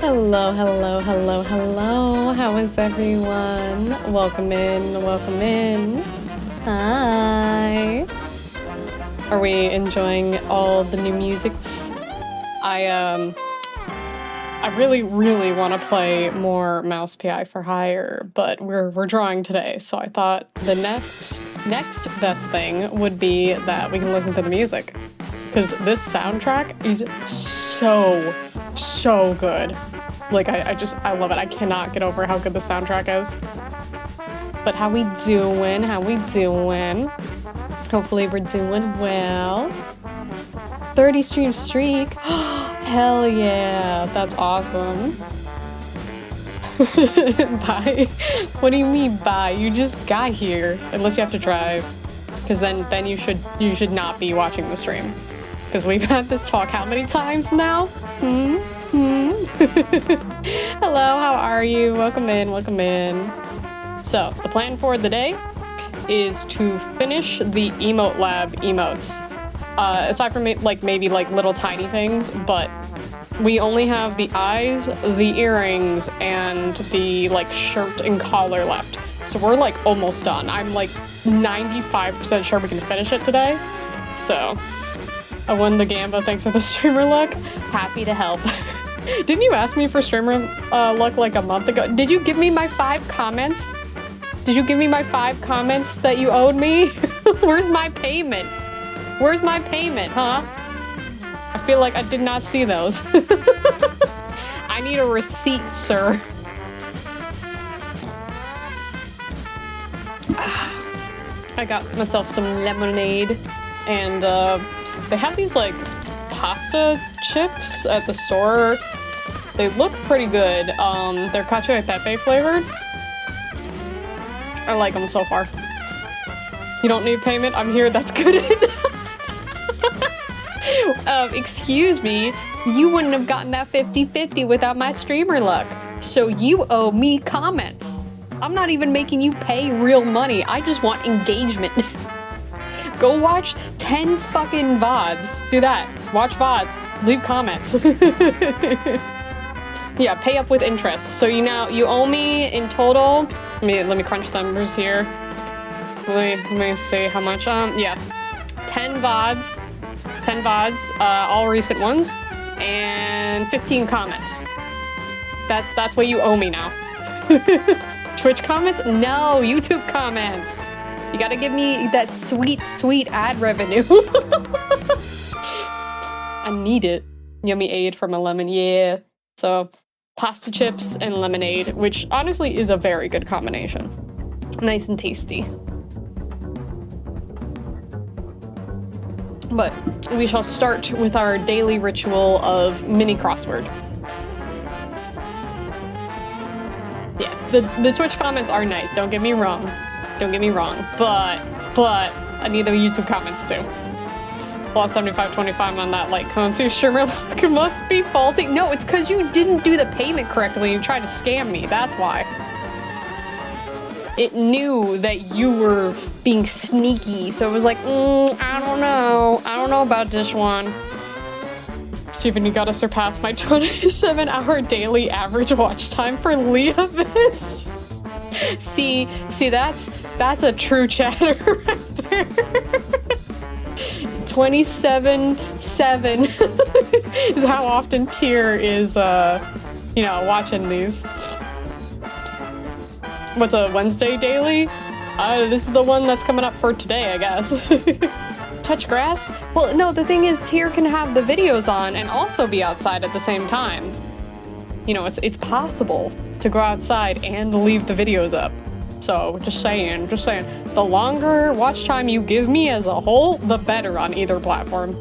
Hello, hello, hello, hello. How is everyone? Welcome in, welcome in. Hi. Are we enjoying all the new musics? I really want to play more Mouse PI for Hire, but we're drawing today, so I thought the next best thing would be that we can listen to the music. Because this soundtrack is so good. Like, I love it. I cannot get over how good the soundtrack is. But how we doing? How we doing? Hopefully we're doing well. 30 stream streak. Hell yeah. That's awesome. Bye. What do you mean bye? You just got here. Unless you have to drive. Because then you should not be watching the stream. Because we've had this talk how many times now? Hello, how are you? Welcome in, welcome in. So, the plan for the day is to finish the EmoteLab emotes. Aside from maybe little tiny things, but we only have the eyes, the earrings, and the shirt and collar left. So we're almost done. I'm 95% sure we can finish it today. So, I won the Gamba thanks for the streamer luck. Happy to help. Didn't you ask me for streamer luck a month ago? Did you give me my 5 comments? Did you give me my 5 comments that you owed me? Where's my payment? Where's my payment, huh? I feel like I did not see those. I need a receipt, sir. I got myself some lemonade, and they have these pasta chips at the store. They look pretty good. They're cacio e pepe flavored. I like them so far. You don't need payment? I'm here, that's good enough. Excuse me, you wouldn't have gotten that 50-50 without my streamer luck. So you owe me comments. I'm not even making you pay real money. I just want engagement. Go watch 10 fucking VODs. Do that. Watch VODs. Leave comments. Yeah, pay up with interest. So you owe me in total. Let me crunch the numbers here. Let me see how much. Yeah, 10 VODs. 10 VODs, all recent ones, and 15 comments. That's what you owe me now. Twitch comments? No, YouTube comments. You gotta give me that sweet ad revenue. I need it. Yummy aid from a lemon, yeah. So, pasta chips and lemonade, which honestly is a very good combination. Nice and tasty. But we shall start with our daily ritual of mini crossword. Yeah, the Twitch comments are nice, don't get me wrong. Don't get me wrong, but I need the YouTube comments too. Lost 75.25 on that Konsu streamer luck must be faulty. No, it's because you didn't do the payment correctly and you tried to scam me, that's why. It knew that you were being sneaky, so it was like, I don't know about this one. Steven, you gotta surpass my 27-hour daily average watch time for LIA'S. See, that's a true chatter right there. 27/7 is how often Tyr is, watching these. What's a Wednesday daily? This is the one that's coming up for today, I guess. Touch grass? Well, no, the thing is, Tyr can have the videos on and also be outside at the same time. It's possible to go outside and leave the videos up. So, just saying. The longer watch time you give me as a whole, the better on either platform.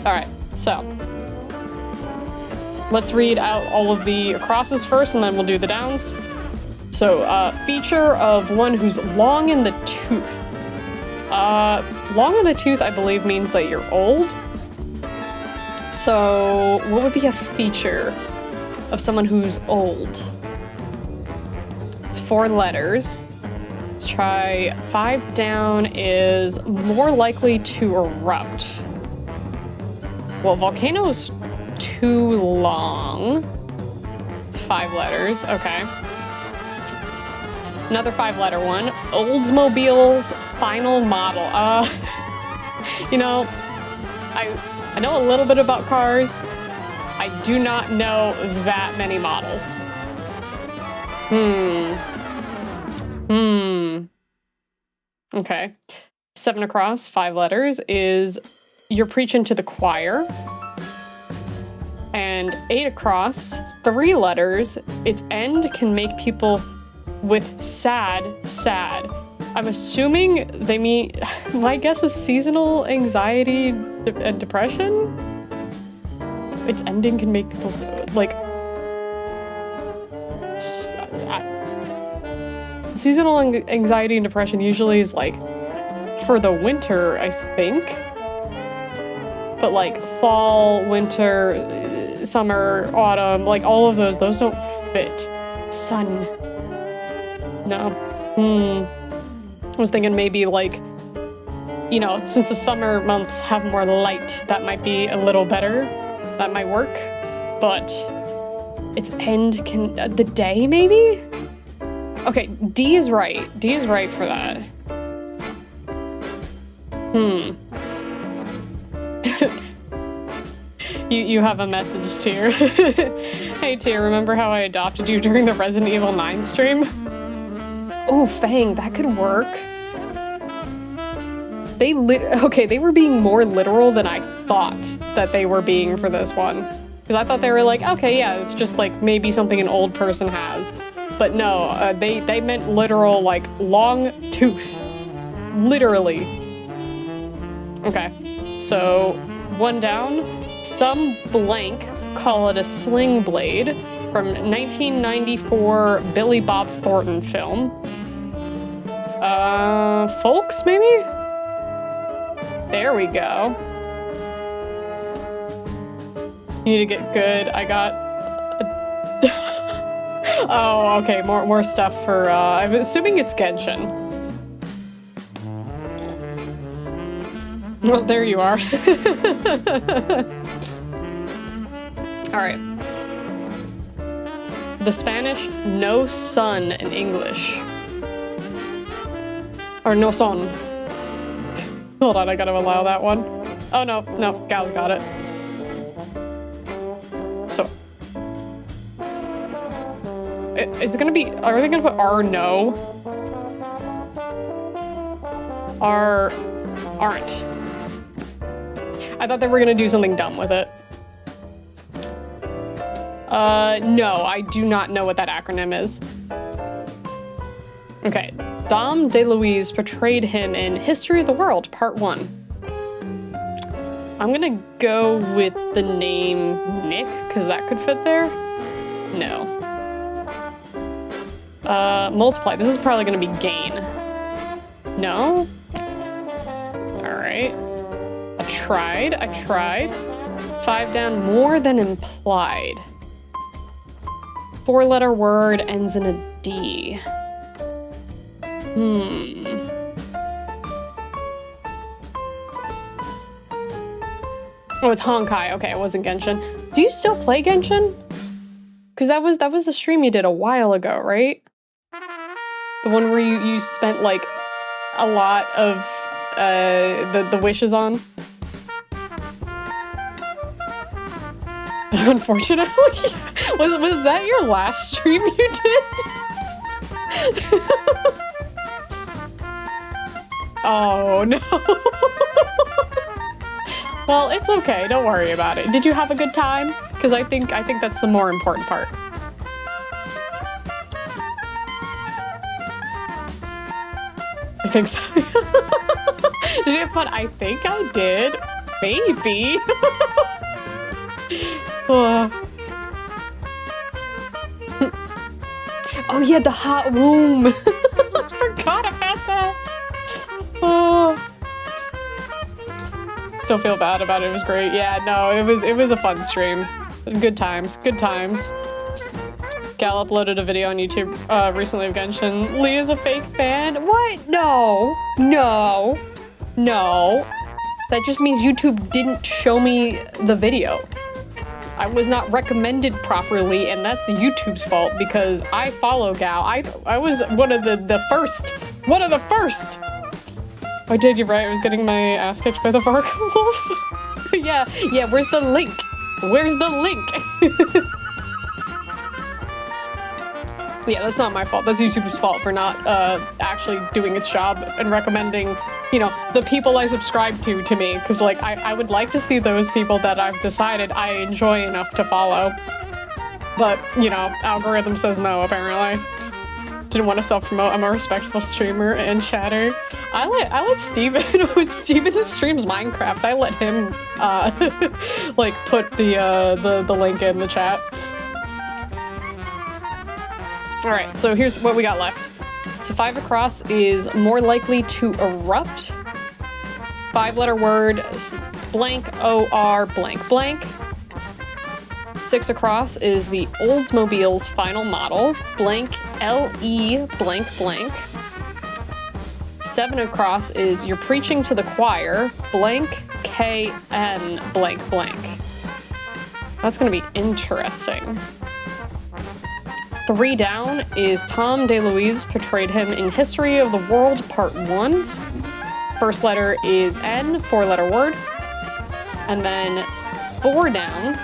Alright, so. Let's read out all of the crosses first, and then we'll do the downs. So, feature of one who's long in the tooth. Long in the tooth, I believe, means that you're old. So, what would be a feature of someone who's old? It's 4 letters. Let's try 5 down is more likely to erupt. Well, volcanoes too long. It's 5 letters. Okay. Another 5-letter one. Oldsmobile's final model. You know, I know a little bit about cars. I do not know that many models. Okay. 7 across, 5 letters is you're preaching to the choir. And 8 across, 3 letters, its end can make people with sad. I'm assuming they mean, my guess is seasonal anxiety and depression? Its ending can make people, like, seasonal anxiety and depression usually is, like, for the winter, I think. But, like, fall, winter, summer, autumn, like, all of those don't fit. Sun. No. I was thinking maybe, like, you know, since the summer months have more light, that might be a little better. That might work. But its end can... the day, maybe? Okay, D is right. D is right for that. You have a message, Tyr. Hey, Tyr, remember how I adopted you during the Resident Evil 9 stream? Oh, Fang, that could work. They were being more literal than I thought that they were being for this one. Because I thought they were like, okay, yeah, it's just like maybe something an old person has. But no, they meant literal, like, long tooth. Literally. Okay, so 1 down. Some blank call it a sling blade from 1994 Billy Bob Thornton film. Folks, maybe? There we go. You need to get good. I got... oh, okay, more stuff for, I'm assuming it's Genshin. Oh, there you are. Alright. The Spanish, no sun in English. Or no son. Hold on, I gotta allow that one. Oh no, Gal's got it. So. Is it gonna be, are they gonna put R no? R aren't. I thought they were gonna do something dumb with it. No, I do not know what that acronym is. Okay, Dom DeLuise portrayed him in History of the World, Part 1. I'm gonna go with the name Nick, because that could fit there. No. Multiply, this is probably gonna be gain. No? Alright. I tried. 5 down, more than implied. 4-letter word ends in a D. Oh, it's Honkai. Okay, it wasn't Genshin. Do you still play Genshin? Because that was the stream you did a while ago, right? The one where you spent, like, a lot of the wishes on. Unfortunately, was that your last stream you did? Oh no. Well, it's okay. Don't worry about it. Did you have a good time? Because I think that's the more important part. I think so. Did you have fun? I think I did. Maybe. Oh yeah, the hot womb. I forgot about that. Don't feel bad about it. It was great. Yeah, no, it was a fun stream. Good times. Gal uploaded a video on YouTube recently of Genshin. Lia's a fake fan. What? No. That just means YouTube didn't show me the video. I was not recommended properly, and that's YouTube's fault because I follow Gal. I was one of the first. One of the first! I did, you're right. I was getting my ass kicked by the Vark Wolf. yeah, where's the link? Where's the link? Yeah, that's not my fault. That's YouTube's fault for not actually doing its job and recommending, you know, the people I subscribe to me. Because, like, I would like to see those people that I've decided I enjoy enough to follow. But, you know, algorithm says no, apparently. Didn't want to self-promote. I'm a respectful streamer and chatter. I let Steven, when Steven streams Minecraft, I let him, like, put the link in the chat. Alright, so here's what we got left. So 5 across is more likely to erupt. 5-letter word, blank OR blank blank. 6 across is the Oldsmobile's final model, blank LE blank blank. 7 across is you're preaching to the choir, blank KN blank blank. That's gonna be interesting. 3 down is Tom DeLuise portrayed him in History of the World Part 1. First letter is N, 4-letter word. And then 4 down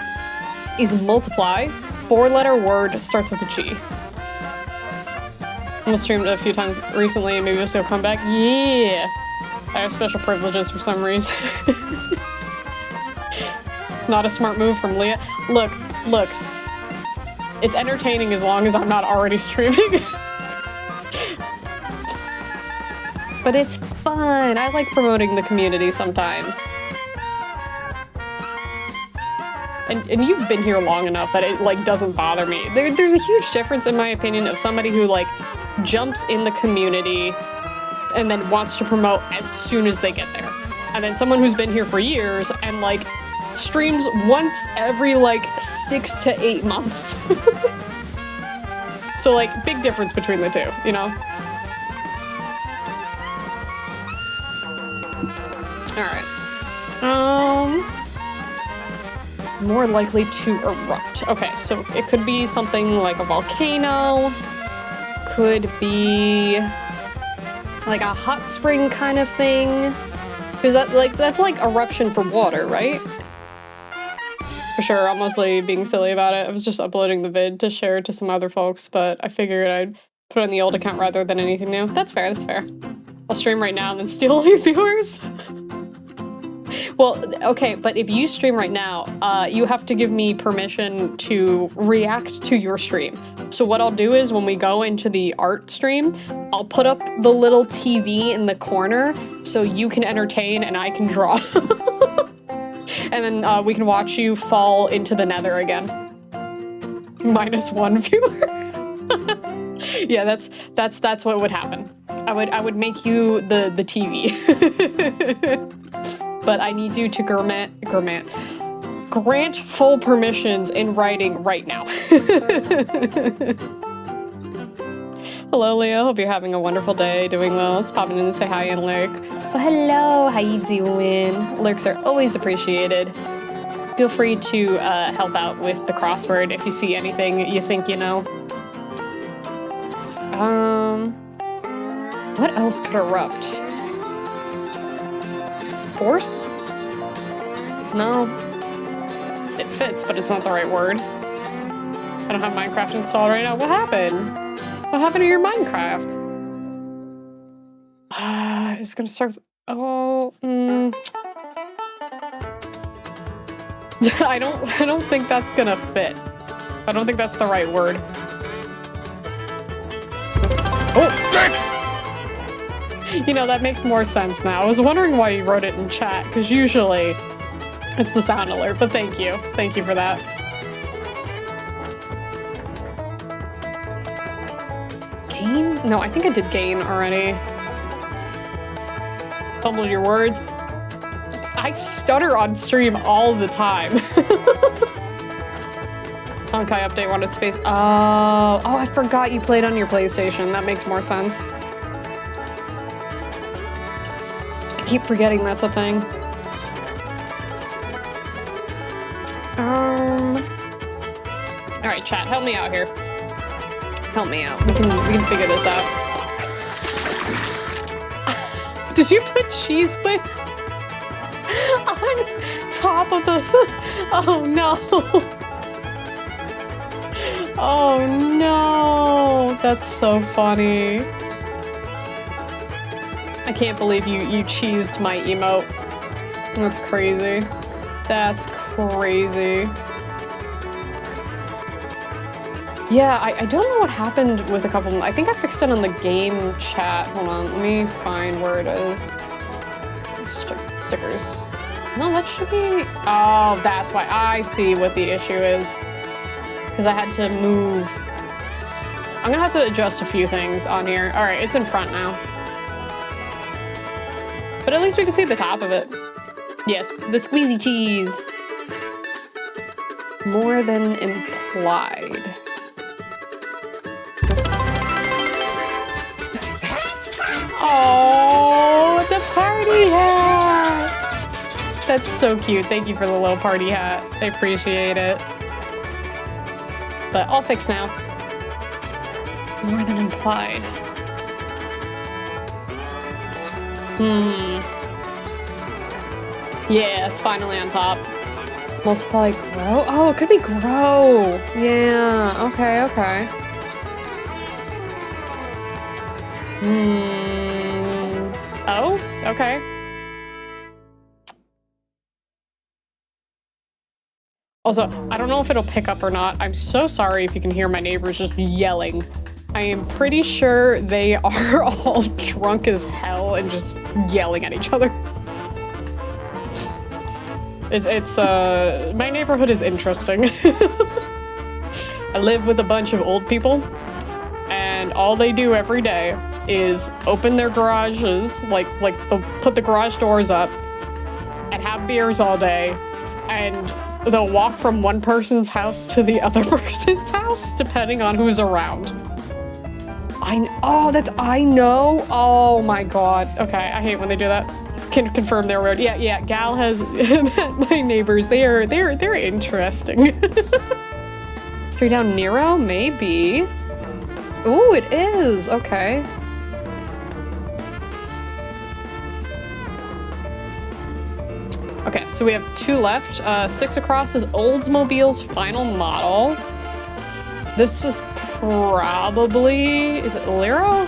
is multiply, 4-letter word, starts with a G. Almost streamed a few times recently, maybe this will come back. Yeah! I have special privileges for some reason. Not a smart move from Leah. Look. It's entertaining as long as I'm not already streaming. But it's fun. I like promoting the community sometimes. And you've been here long enough that it, like, doesn't bother me. There's a huge difference, in my opinion, of somebody who, like, jumps in the community and then wants to promote as soon as they get there. And then someone who's been here for years and, like, streams once every, like, 6 to 8 months. So, like, big difference between the two, you know? Alright. More likely to erupt. Okay, so it could be something like a volcano. Could be like a hot spring kind of thing. Because that's like eruption for water, right? For sure, I'm mostly being silly about it. I was just uploading the vid to share to some other folks, but I figured I'd put it on the old account rather than anything new. That's fair, that's fair. I'll stream right now and then steal all your viewers. Well, okay, but if you stream right now, you have to give me permission to react to your stream. So what I'll do is when we go into the art stream, I'll put up the little TV in the corner so you can entertain and I can draw. And then we can watch you fall into the nether again. -1 viewer. Yeah, that's what would happen. I would make you the TV. But I need you to grant full permissions in writing right now. Hello, Leo. Hope you're having a wonderful day, doing well. Let's pop in and say hi and lurk. Well, hello. How you doing? Lurks are always appreciated. Feel free to help out with the crossword if you see anything you think you know. What else could erupt? Force? No. It fits, but it's not the right word. I don't have Minecraft installed right now. What happened? What happened to your Minecraft? It's gonna start with... Oh, I don't think that's gonna fit. I don't think that's the right word. Oh, thanks! You know, that makes more sense now. I was wondering why you wrote it in chat, because usually it's the sound alert, but thank you. Thank you for that. Gain? No, I think I did gain already. Fumbled your words. I stutter on stream all the time. Honkai update wanted space. Oh, I forgot you played on your PlayStation. That makes more sense. I keep forgetting that's a thing. All right, chat, help me out here. Help me out. We can figure this out. Did you put cheese whiz on top of the... Oh no. Oh no. That's so funny. I can't believe you cheesed my emote. That's crazy. That's crazy. Yeah, I don't know what happened with a couple of them. I think I fixed it on the game chat. Hold on, let me find where it is. Stickers. No, that should be... Oh, that's why. I see what the issue is. Because I had to move... I'm gonna have to adjust a few things on here. All right, it's in front now. But at least we can see the top of it. Yes, the squeezy cheese. More than implied. Oh, the party hat! That's so cute. Thank you for the little party hat. I appreciate it. But all fixed now. More than implied. Yeah, it's finally on top. Multiply, grow? Oh, it could be grow. Yeah, okay, okay. Oh, okay. Also, I don't know if it'll pick up or not. I'm so sorry if you can hear my neighbors just yelling. I am pretty sure they are all drunk as hell and just yelling at each other. My neighborhood is interesting. I live with a bunch of old people, and all they do every day is open their garages, like they'll put the garage doors up and have beers all day, and they'll walk from one person's house to the other person's house, depending on who's around. I know. Oh my god. Okay, I hate when they do that. Can confirm they're weird. Yeah, Gal has met my neighbors. They're interesting. 3 down Nero? Maybe. Ooh, it is. Okay. Okay, so we have 2 left. 6 across is Oldsmobile's final model. This is probably... Is it Alero?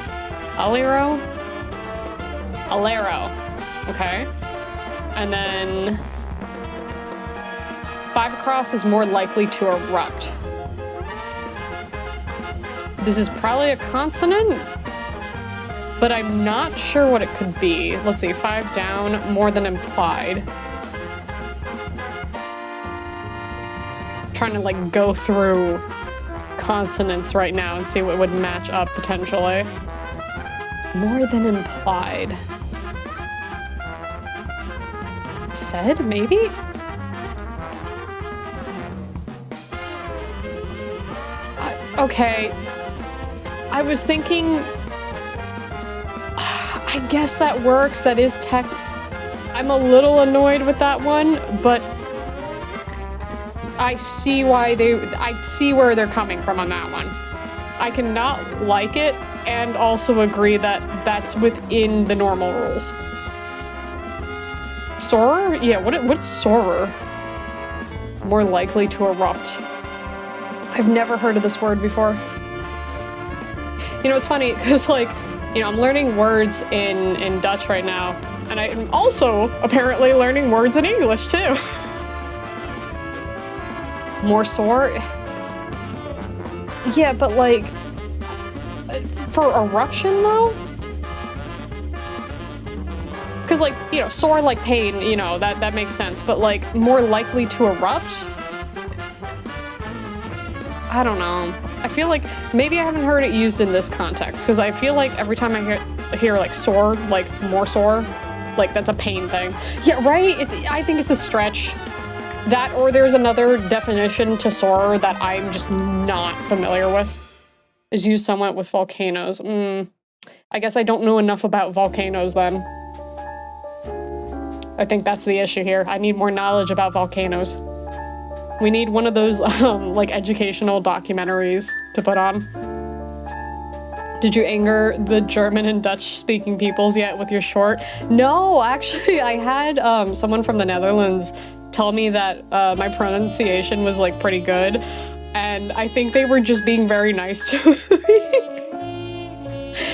Alero? Alero. Okay. And then... 5 across is more likely to erupt. This is probably a consonant, but I'm not sure what it could be. Let's see, 5 down, more than implied. Trying to like go through consonants right now and see what would match up potentially. More than implied. Said, maybe? Okay. I was thinking... I guess that works. That is tech... I'm a little annoyed with that one, but... I see why I see where they're coming from on that one. I cannot like it and also agree that that's within the normal rules. Sorer? Yeah, what's sorer? More likely to erupt. I've never heard of this word before. You know, it's funny because like, you know, I'm learning words in Dutch right now, and I'm also apparently learning words in English too. More sore? Yeah, but like, for eruption though? Because like, you know, sore like pain, you know, that makes sense, but like, more likely to erupt? I don't know. I feel like maybe I haven't heard it used in this context, because I feel like every time I hear like sore, like more sore, like that's a pain thing. Yeah, right? I think it's a stretch. That, or there's another definition to sorer that I'm just not familiar with. Is used somewhat with volcanoes. I guess I don't know enough about volcanoes then. I think that's the issue here. I need more knowledge about volcanoes. We need one of those, like, educational documentaries to put on. Did you anger the German and Dutch-speaking peoples yet with your short? No, actually, I had someone from the Netherlands tell me that my pronunciation was, like, pretty good, and I think they were just being very nice to me.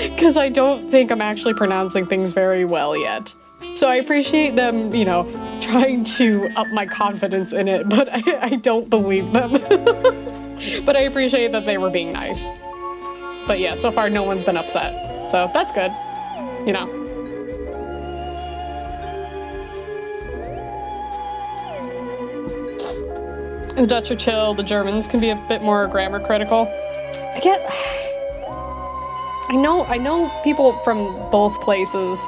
Because I don't think I'm actually pronouncing things very well yet. So I appreciate them, you know, trying to up my confidence in it, but I don't believe them. But I appreciate that they were being nice. But yeah, so far no one's been upset. So that's good, you know. The Dutch are chill, the Germans can be a bit more grammar critical. I know people from both places,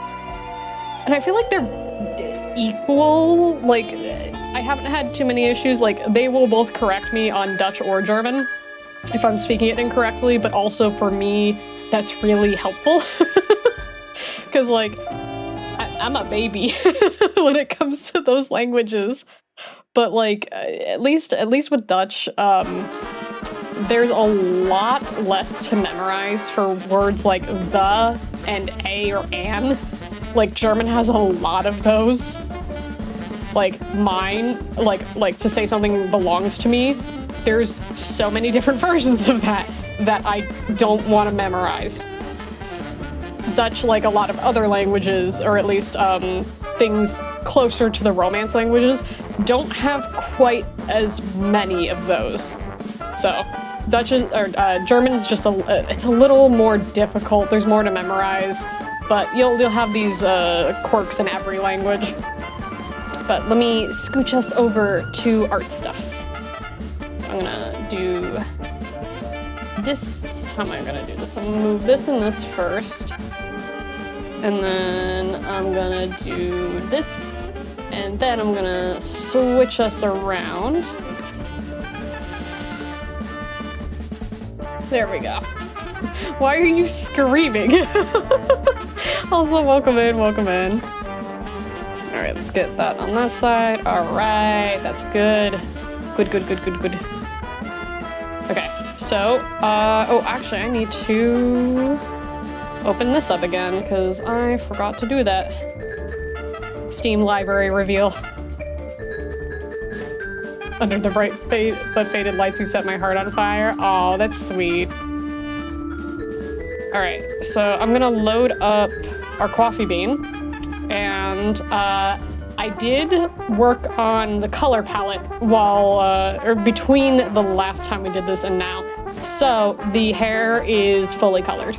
and I feel like they're equal. Like, I haven't had too many issues. Like, they will both correct me on Dutch or German if I'm speaking it incorrectly, but also for me, that's really helpful. Because, like, I'm a baby when it comes to those languages. But, like, at least with Dutch, there's a lot less to memorize for words like the and a or an. Like, German has a lot of those. Like, mine, like to say something belongs to me, there's so many different versions of that I don't want to memorize. Dutch, like a lot of other languages, or at least things closer to the Romance languages, don't have quite as many of those. So German's just it's a little more difficult. There's more to memorize, but you'll have these quirks in every language. But let me scooch us over to art stuffs. I'm gonna do this. How am I gonna do this? I'm gonna move this and this first. And then I'm gonna do this. And then I'm gonna switch us around. There we go. Why are you screaming? Also, welcome in, welcome in. All right, let's get that on that side. All right, that's good. Good. Okay, so, oh, actually, I need to open this up again because I forgot to do that. Steam library reveal. Under the bright but faded lights, you set my heart on fire. Oh, that's sweet. All right, so I'm gonna load up our coffee bean, and I did work on the color palette while, or between the last time we did this and now. So the hair is fully colored,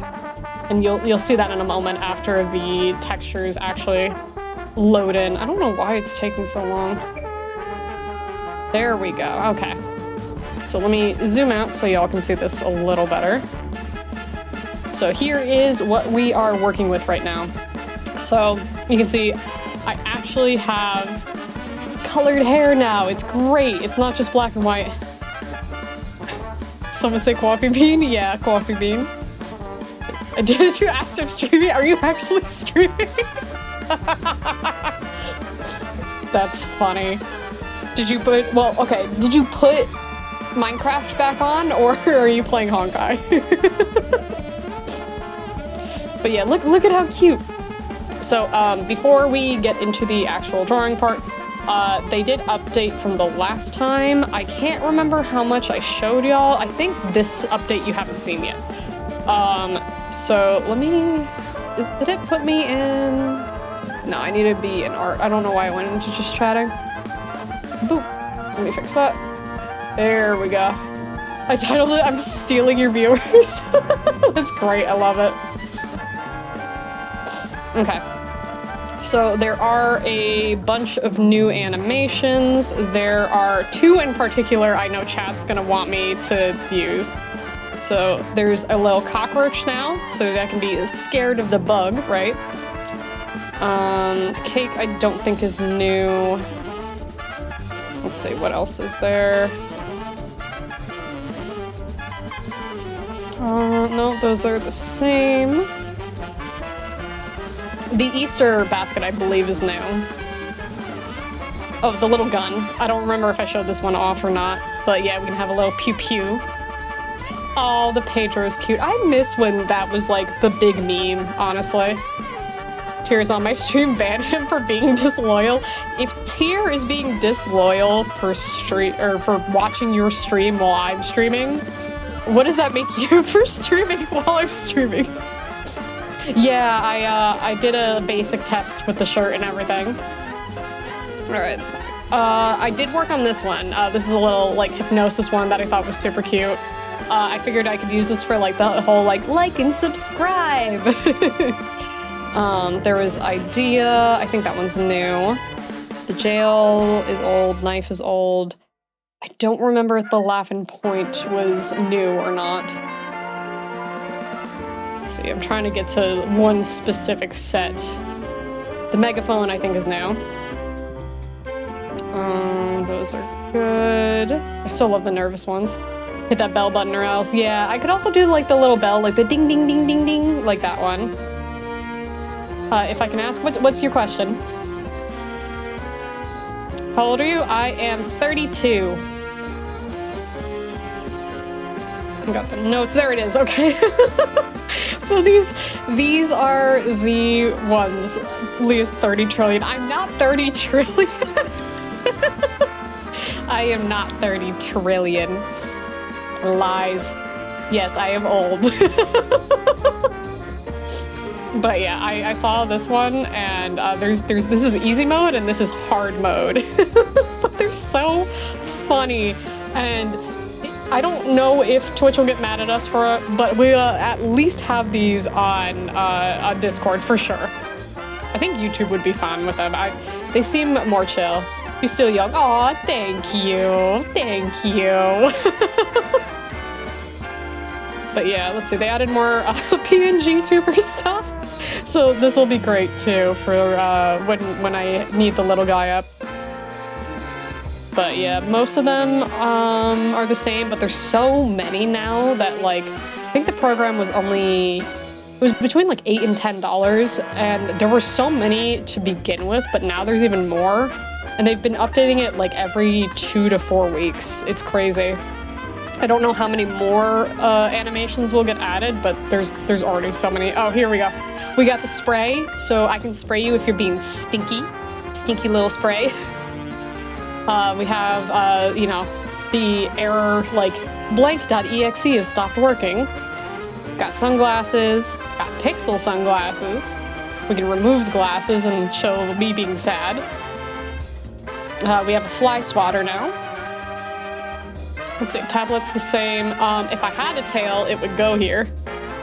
and you'll see that in a moment after the textures actually load in. I don't know why it's taking so long. There we go, okay. So let me zoom out so y'all can see this a little better. So here is what we are working with right now. So you can see I actually have colored hair now. It's great. It's not just black and white. Someone say coffee bean? Yeah, coffee bean. Did you ask if streaming? Are you actually streaming? That's funny. Did you put, well, okay, did you put Minecraft back on, or are you playing Honkai? But yeah, look at how cute. So before we get into the actual drawing part, they did update from the last time. I can't remember how much I showed y'all. I think this update you haven't seen yet. So let me, did it put me in? No, I need to be in art. I don't know why I went into just chatting. Boop. Let me fix that. There we go. I titled it, I'm stealing your viewers. That's great, I love it. Okay. So there are a bunch of new animations. There are two in particular I know chat's gonna want me to use. So there's a little cockroach now, so that I can be scared of the bug, right? Cake I don't think is new. Let's see, what else is there? No, those are the same. The Easter basket, I believe, is new. Oh, the little gun. I don't remember if I showed this one off or not, but yeah, we can have a little pew pew. Oh, the Pedro's cute. I miss when that was like the big meme, honestly. Tier's on my stream, ban him for being disloyal. If Tier is being disloyal for for watching your stream while I'm streaming, what does that make you for streaming while I'm streaming? Yeah, I did a basic test with the shirt and everything. All right. I did work on this one. This is a little like hypnosis one that I thought was super cute. I figured I could use this for like the whole like and subscribe. There was idea. I think that one's new. The jail is old. Knife is old. I don't remember if the laughing point was new or not. Let's see. I'm trying to get to one specific set. The megaphone I think is new. Those are good. I still love the nervous ones. Hit that bell button or else. Yeah, I could also do like the little bell, like the ding ding ding ding ding, like that one. If I can ask, what's your question? How old are you? I am 32. I got the notes. There it is. Okay. So these are the ones. Lia's 30 trillion. I'm not 30 trillion. I am not 30 trillion. Lies. Yes, I am old. But yeah, I saw this one, and this is easy mode and this is hard mode. But they're so funny, and I don't know if Twitch will get mad at us for it, but we'll at least have these on Discord for sure. I think YouTube would be fun with them. They seem more chill. You're still young. Aw, thank you. Thank you. But yeah, let's see. They added more PNG tuber stuff. So this will be great too for when I need the little guy up. But yeah, most of them are the same, but there's so many now that like, I think the program was it was between like $8 and $10, and there were so many to begin with, but now there's even more. And they've been updating it like every 2 to 4 weeks. It's crazy. I don't know how many more animations will get added, but there's already so many. Oh, here we go. We got the spray, so I can spray you if you're being stinky. Stinky little spray. We have, you know, the error, like, blank.exe has stopped working. Got sunglasses, got pixel sunglasses. We can remove the glasses and show me being sad. We have a fly swatter now. Let's see, tablet's the same. If I had a tail, it would go here.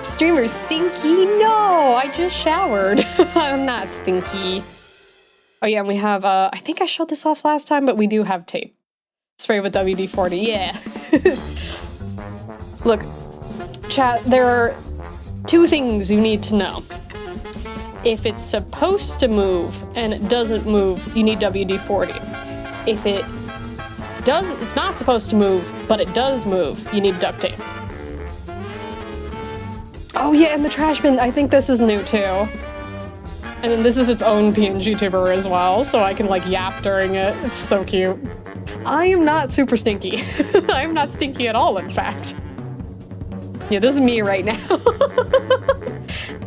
Streamer stinky? No, I just showered. I'm not stinky. Oh yeah, and we have, I think I showed this off last time, but we do have tape. Spray with WD-40, yeah. Look, chat, there are 2 things you need to know. If it's supposed to move and it doesn't move, you need WD-40. If it's not supposed to move, but it does move, you need duct tape. Oh yeah, and the trash bin, I think this is new too. And then this is its own PNG tuber as well, so I can like yap during it. It's so cute. I am not super stinky. I am not stinky at all, in fact. Yeah, this is me right now.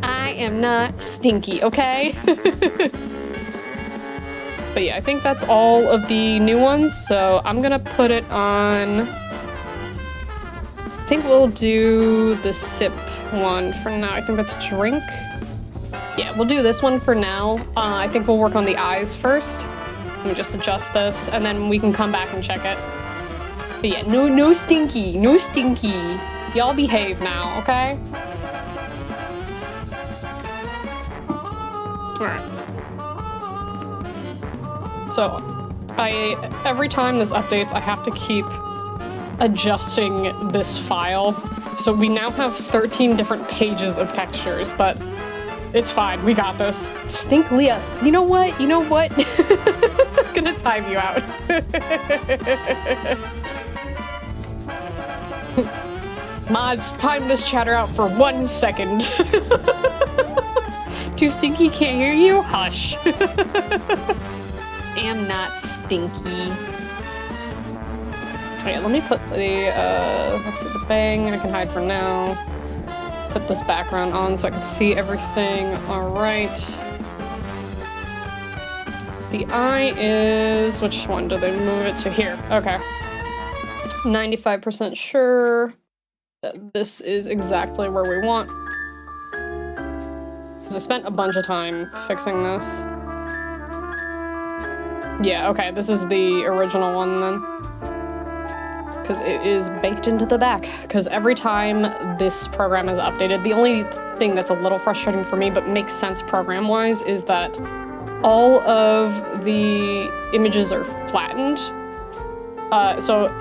I am not stinky, okay? But yeah, I think that's all of the new ones, so I'm gonna put it on... I think we'll do the sip one for now. I think that's drink. Yeah, we'll do this one for now. I think we'll work on the eyes first. Let me just adjust this, and then we can come back and check it. But yeah, no stinky, no stinky. Y'all behave now, okay? Alright. So, every time this updates, I have to keep adjusting this file. So we now have 13 different pages of textures, but it's fine, we got this. Stink Leah, you know what? I'm gonna time you out. Mods, time this chatter out for 1 second. Too stinky, can't hear you? Hush. am not stinky. Okay, let me put the, let's see, the bang I can hide for now. Put this background on so I can see everything. All right. The eye is, which one do they move it to? Here, okay. 95% sure that this is exactly where we want. I spent a bunch of time fixing this. Yeah, okay, this is the original one then. Because it is baked into the back. Because every time this program is updated, the only thing that's a little frustrating for me, but makes sense program-wise, is that all of the images are flattened. So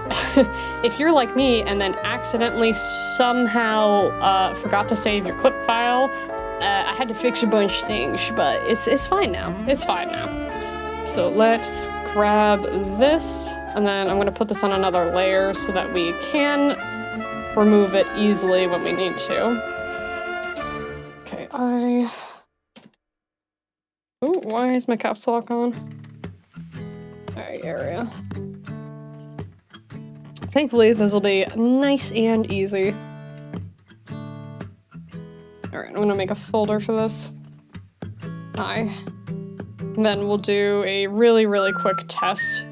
if you're like me and then accidentally somehow forgot to save your clip file, I had to fix a bunch of things, but it's fine now. It's fine now. So let's grab this, and then I'm gonna put this on another layer so that we can remove it easily when we need to. Okay, ooh, why is my caps lock on? Alright, area. Thankfully, this will be nice and easy. Alright, I'm gonna make a folder for this. Hi. And then we'll do a really, really quick test.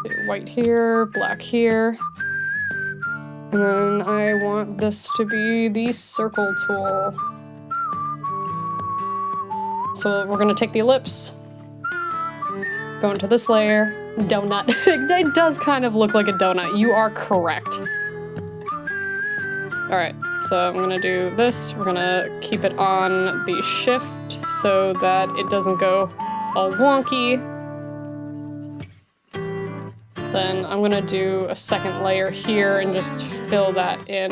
Do white here, black here. And then I want this to be the circle tool. So we're gonna take the ellipse, go into this layer, donut. It does kind of look like a donut. You are correct. All right, so I'm gonna do this. We're gonna keep it on the shift so that it doesn't go all wonky. Then I'm gonna do a second layer here and just fill that in.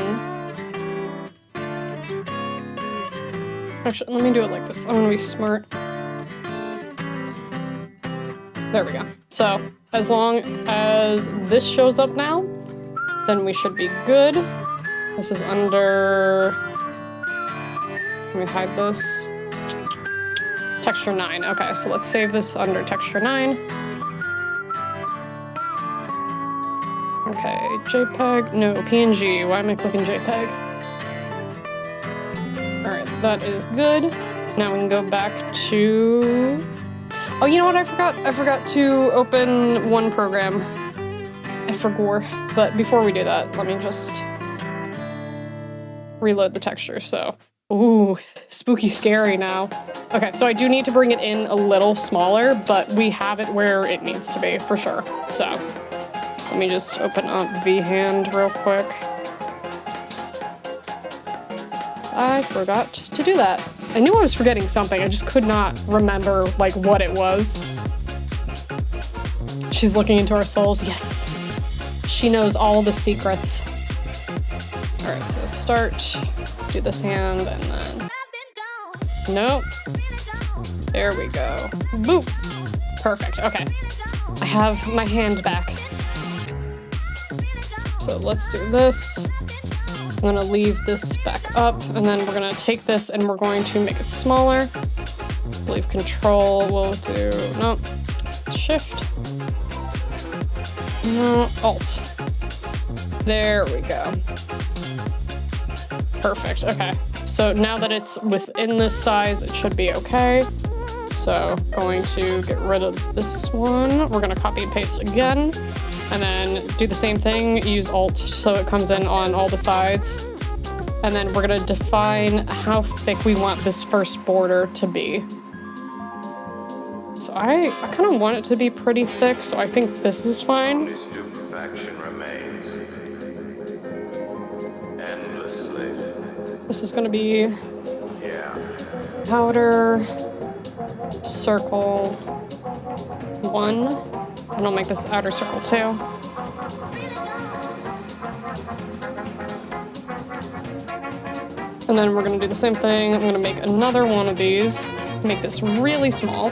Actually, let me do it like this. I'm gonna be smart. There we go. So, as long as this shows up now, then we should be good. This is under... Let me hide this. Texture 9. Okay, so let's save this under texture 9. Okay, JPEG. No, PNG. Why am I clicking JPEG? Alright, that is good. Now we can go back to... Oh, you know what I forgot? I forgot to open one program. I forgot. But before we do that, let me just reload the texture, so... Ooh, spooky scary now. Okay, so I do need to bring it in a little smaller, but we have it where it needs to be, for sure. So, let me just open up VHand real quick. I forgot to do that. I knew I was forgetting something, I just could not remember, like, what it was. She's looking into our souls, yes. She knows all the secrets. Alright, so start, do this hand, and then... Nope. There we go. Boop! Perfect, okay. I have my hand back. So let's do this. I'm gonna leave this back up, and then we're gonna take this and we're going to make it smaller. Leave control, we'll do, nope, shift. No, alt. There we go. Perfect, okay. So now that it's within this size, it should be okay. So going to get rid of this one. We're gonna copy and paste again. And then do the same thing, use Alt so it comes in on all the sides. And then we're gonna define how thick we want this first border to be. So I kind of want it to be pretty thick, so I think this is fine. This is gonna be outer circle 1. And I'll make this outer circle 2. And then we're gonna do the same thing. I'm gonna make another one of these, make this really small.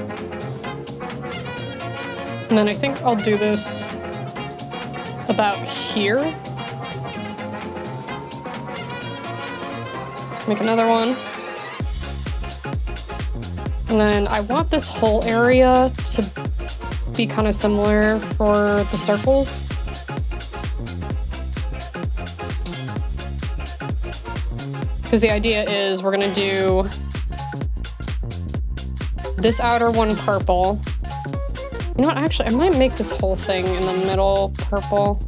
And then I think I'll do this about here. Make another one. And then I want this whole area to be kind of similar for the circles. Because the idea is we're gonna do this outer one purple. You know what, actually, I might make this whole thing in the middle purple.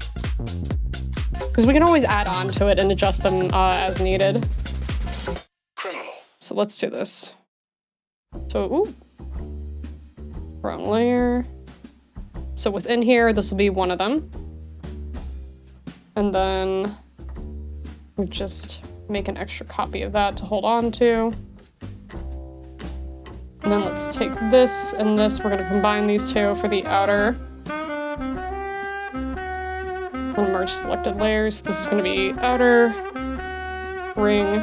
Because we can always add on to it and adjust them as needed. So let's do this. So, ooh. Brown layer. So within here, this will be one of them. And then we just make an extra copy of that to hold on to. And then let's take this and this. We're gonna combine these two for the outer. We'll merge selected layers. This is gonna be outer ring.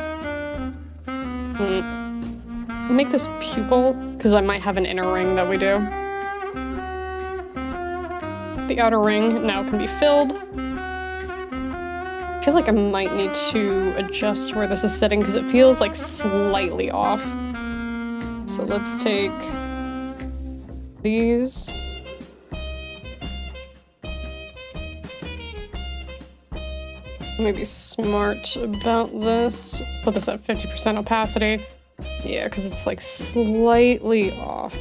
Make this pupil, because I might have an inner ring that we do. The outer ring now can be filled. I feel like I might need to adjust where this is sitting because it feels like slightly off. So let's take these. Maybe smart about this. Put this at 50% opacity. Yeah, because it's like slightly off.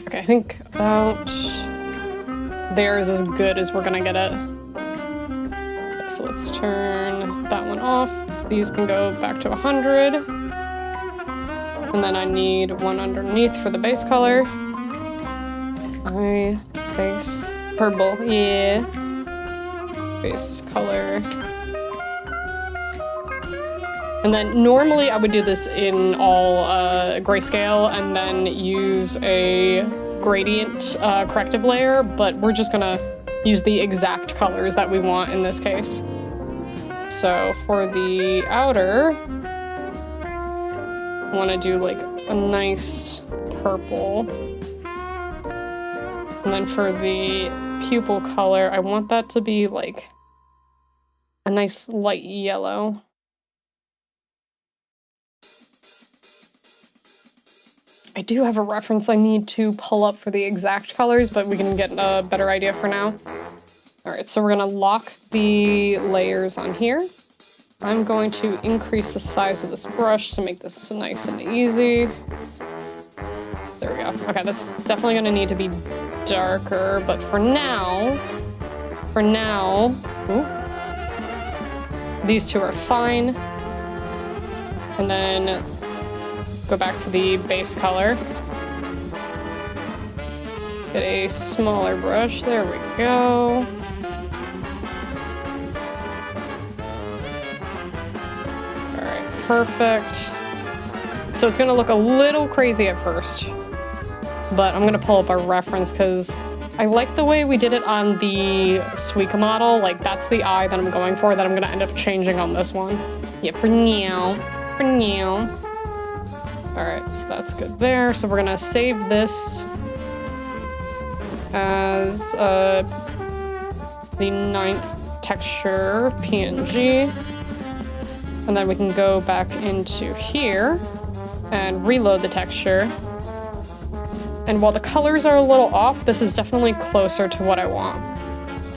Okay, I think about there is as good as we're gonna get it. Okay, so let's turn that one off. These can go back to 100. And then I need one underneath for the base color. Base purple, yeah. Base color. And then normally I would do this in all grayscale and then use a gradient corrective layer, but we're just gonna use the exact colors that we want in this case. So for the outer, I wanna do like a nice purple. And then for the pupil color, I want that to be like a nice light yellow. I do have a reference I need to pull up for the exact colors, but we can get a better idea for now. All right, so we're gonna lock the layers on here. I'm going to increase the size of this brush to make this nice and easy. There we go. Okay, that's definitely gonna need to be darker, but for now, ooh, these two are fine. And then go back to the base color. Get a smaller brush, there we go. All right, perfect. So it's gonna look a little crazy at first, but I'm gonna pull up our reference because I like the way we did it on the Suica model. Like that's the eye that I'm going for that I'm gonna end up changing on this one. Yeah, for now. All right, so that's good there. So we're gonna save this as the 9th texture PNG. And then we can go back into here and reload the texture. And while the colors are a little off, this is definitely closer to what I want.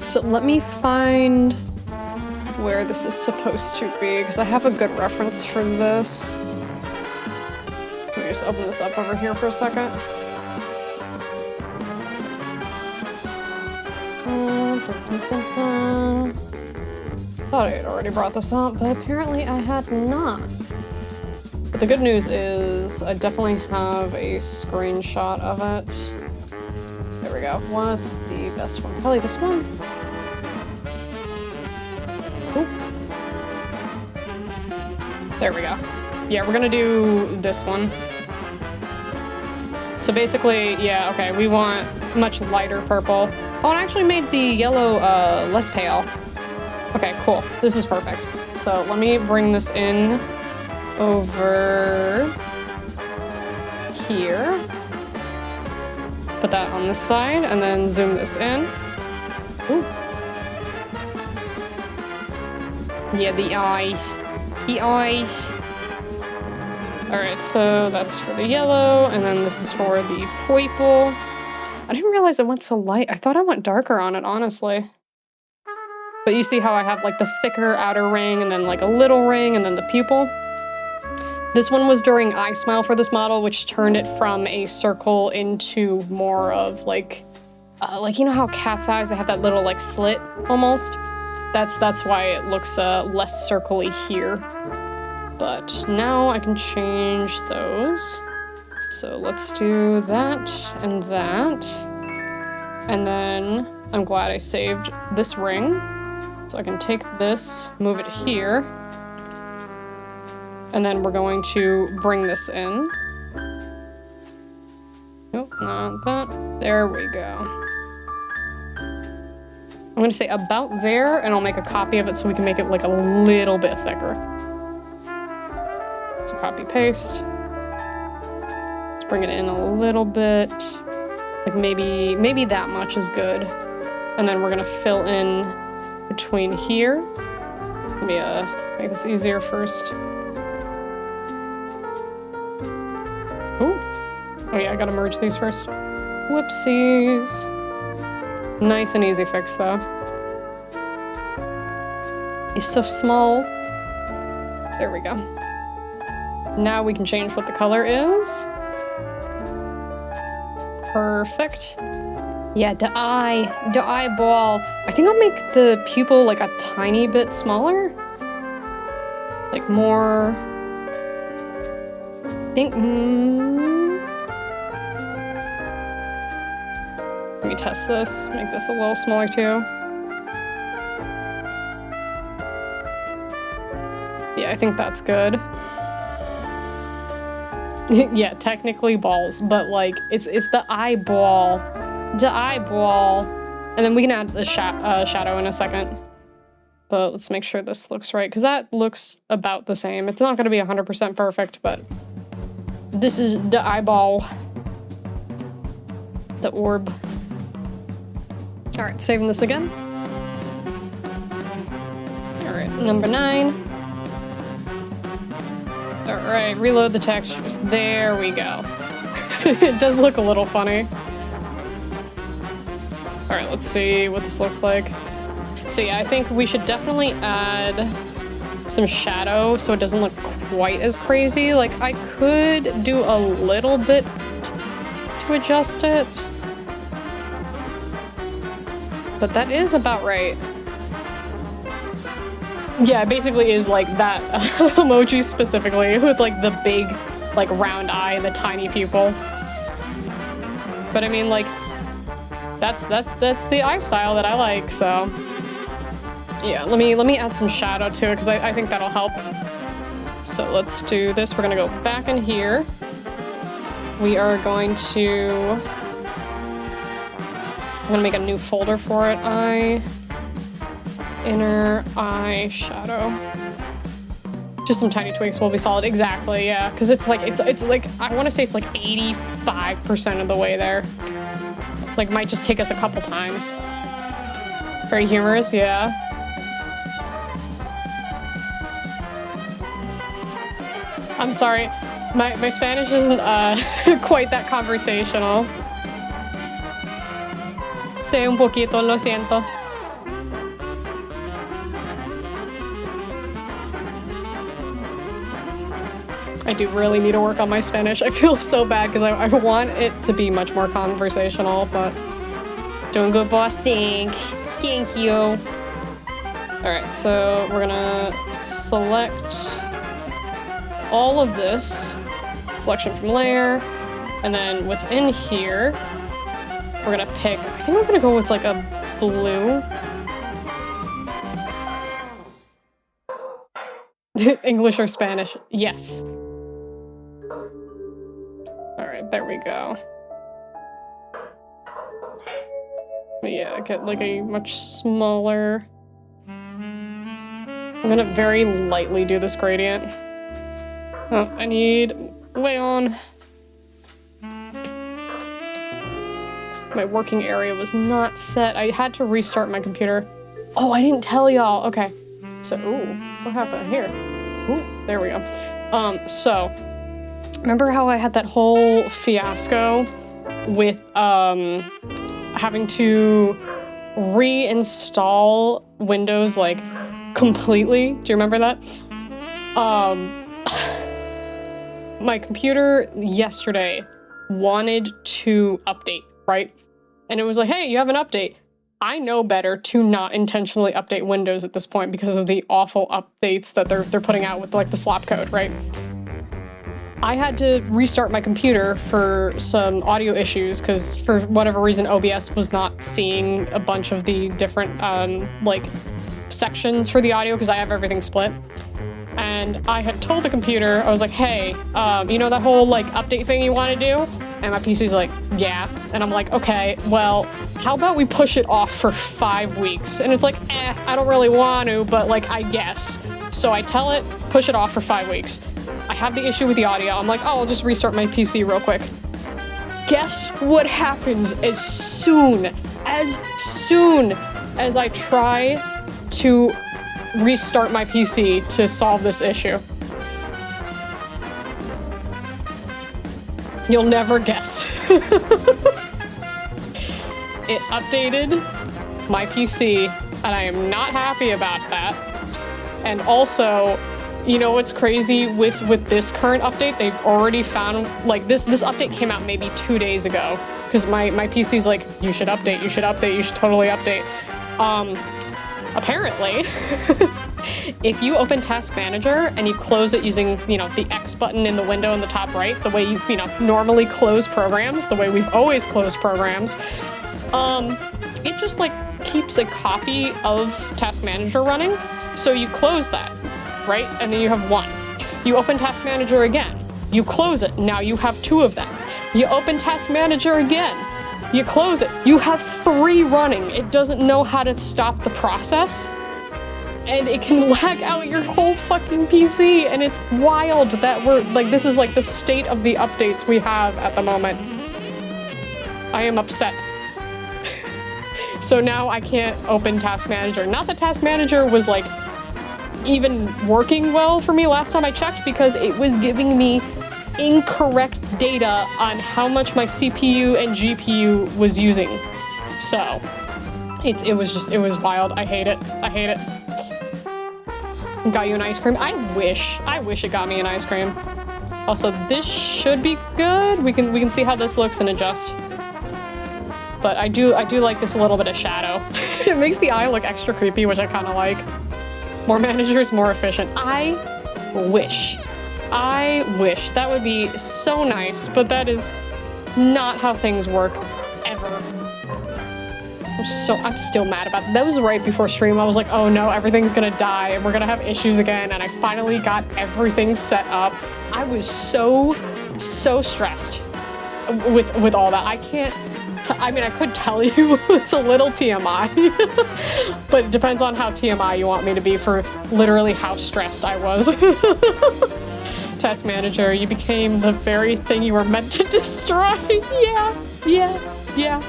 So let me find where this is supposed to be, because I have a good reference for this. Let me just open this up over here for a second. Thought I had already brought this up, but apparently I had not. But the good news is I definitely have a screenshot of it. There we go. What's the best one? Probably this one. Ooh. There we go. Yeah, we're gonna do this one. So basically, yeah, okay, we want much lighter purple. Oh, it actually made the yellow less pale. Okay, cool. This is perfect. So let me bring this in over here. Put that on this side and then zoom this in. Ooh. Yeah, the eyes. The eyes. Alright, so that's for the yellow, and then this is for the purple. I didn't realize it went so light. I thought I went darker on it, honestly. But you see how I have like the thicker outer ring, and then like a little ring, and then the pupil? This one was during I Smile for this model, which turned it from a circle into more of like you know how cat's eyes, they have that little like slit almost? That's why it looks less circle-y here. But now I can change those. So let's do that and that. And then I'm glad I saved this ring. So I can take this, move it here. And then we're going to bring this in. Nope, not that. There we go. I'm going to say about there, and I'll make a copy of it so we can make it like a little bit thicker. So copy paste. Let's bring it in a little bit. Like maybe that much is good. And then we're going to fill in between here. Let me make this easier first. Ooh. Oh yeah, I gotta merge these first. Whoopsies. Nice and easy fix though. It's so small. There we go. Now we can change what the color is. Perfect. Yeah, the eyeball. I think I'll make the pupil like a tiny bit smaller. Like more, I think, let me test this, make this a little smaller too. Yeah, I think that's good. Yeah, technically balls, but like, it's the eyeball. The eyeball. And then we can add the shadow in a second. But let's make sure this looks right, because that looks about the same. It's not going to be 100% perfect, but this is the eyeball. The orb. Alright, saving this again. Alright, number 9. Alright, reload the textures. There we go. It does look a little funny. Alright, let's see what this looks like. So yeah, I think we should definitely add some shadow so it doesn't look quite as crazy. Like, I could do a little bit to adjust it. But that is about right. Yeah, it basically is like that emoji specifically with like the big like round eye and the tiny pupil. But I mean, like, that's the eye style that I like, so yeah, let me add some shadow to it because I think that'll help. So let's do this. We're gonna go back in here. We are going to, I'm gonna make a new folder for it. Inner eye shadow. Just some tiny tweaks will be solid. Exactly, yeah. Because it's like I want to say it's like 85% of the way there. Like, might just take us a couple times. Very humorous, yeah. I'm sorry, my Spanish isn't quite that conversational. Sé un poquito, lo siento. I do really need to work on my Spanish. I feel so bad because I want it to be much more conversational, but doing good, boss. Thanks. Thank you. All right, so we're gonna select all of this, selection from layer, and then within here, we're gonna pick, I think we're gonna go with like a blue. English or Spanish? Yes. All right, there we go. Yeah, get like a much smaller. I'm gonna very lightly do this gradient. Oh, I need way on. My working area was not set. I had to restart my computer. Oh, I didn't tell y'all. Okay. So, ooh, what happened here? Ooh, there we go. So remember how I had that whole fiasco with having to reinstall Windows like completely? Do you remember that? My computer yesterday wanted to update, right? And it was like, hey, you have an update. I know better to not intentionally update Windows at this point because of the awful updates that they're putting out with like the slop code, right? I had to restart my computer for some audio issues because for whatever reason OBS was not seeing a bunch of the different like sections for the audio because I have everything split. And I had told the computer, I was like, hey, you know that whole like update thing you want to do? And my PC's like, yeah. And I'm like, okay, well, how about we push it off for 5 weeks? And it's like, I don't really want to, but like, I guess. So I tell it, push it off for 5 weeks. I have the issue with the audio. I'm like, oh, I'll just restart my PC real quick. Guess what happens as soon as I try to restart my PC to solve this issue? You'll never guess. It updated my PC, and I am not happy about that. And also, you know what's crazy with this current update? They've already found, like, this update came out maybe 2 days ago, because my PC's like, you should update, you should update, you should totally update. Apparently, if you open Task Manager and you close it using, you know, the X button in the window in the top right, the way you normally close programs, the way we've always closed programs, it just like keeps a copy of Task Manager running. So you close that, right? And then you have one. You open Task Manager again. You close it. Now you have 2 of them. You open Task Manager again. You close it. You have 3 running. It doesn't know how to stop the process. And it can lag out your whole fucking PC. And it's wild that we're like, this is like the state of the updates we have at the moment. I am upset. So now I can't open Task Manager. Not that Task Manager was like even working well for me last time I checked, because it was giving me incorrect data on how much my CPU and GPU was using. So it was wild. I hate it. I hate it. Got you an ice cream. I wish it got me an ice cream. Also, this should be good. We can see how this looks and adjust. But I do like this little bit of shadow. It makes the eye look extra creepy, which I kind of like. More managers, more efficient. I wish. That would be so nice, but that is not how things work ever. I'm still mad about that. That was right before stream. I was like, oh no, everything's gonna die and we're gonna have issues again. And I finally got everything set up. I was so stressed with all that. I can't. I mean, I could tell you it's a little TMI, but it depends on how TMI you want me to be for literally how stressed I was. Task Manager, you became the very thing you were meant to destroy. Yeah.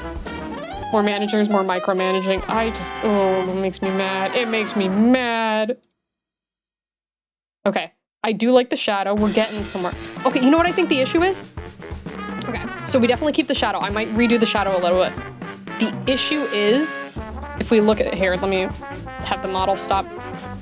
More managers, more micromanaging. It makes me mad. It makes me mad. Okay, I do like the shadow. We're getting somewhere. Okay, you know what I think the issue is? Okay, so we definitely keep the shadow. I might redo the shadow a little bit. The issue is, if we look at it here, let me have the model stop.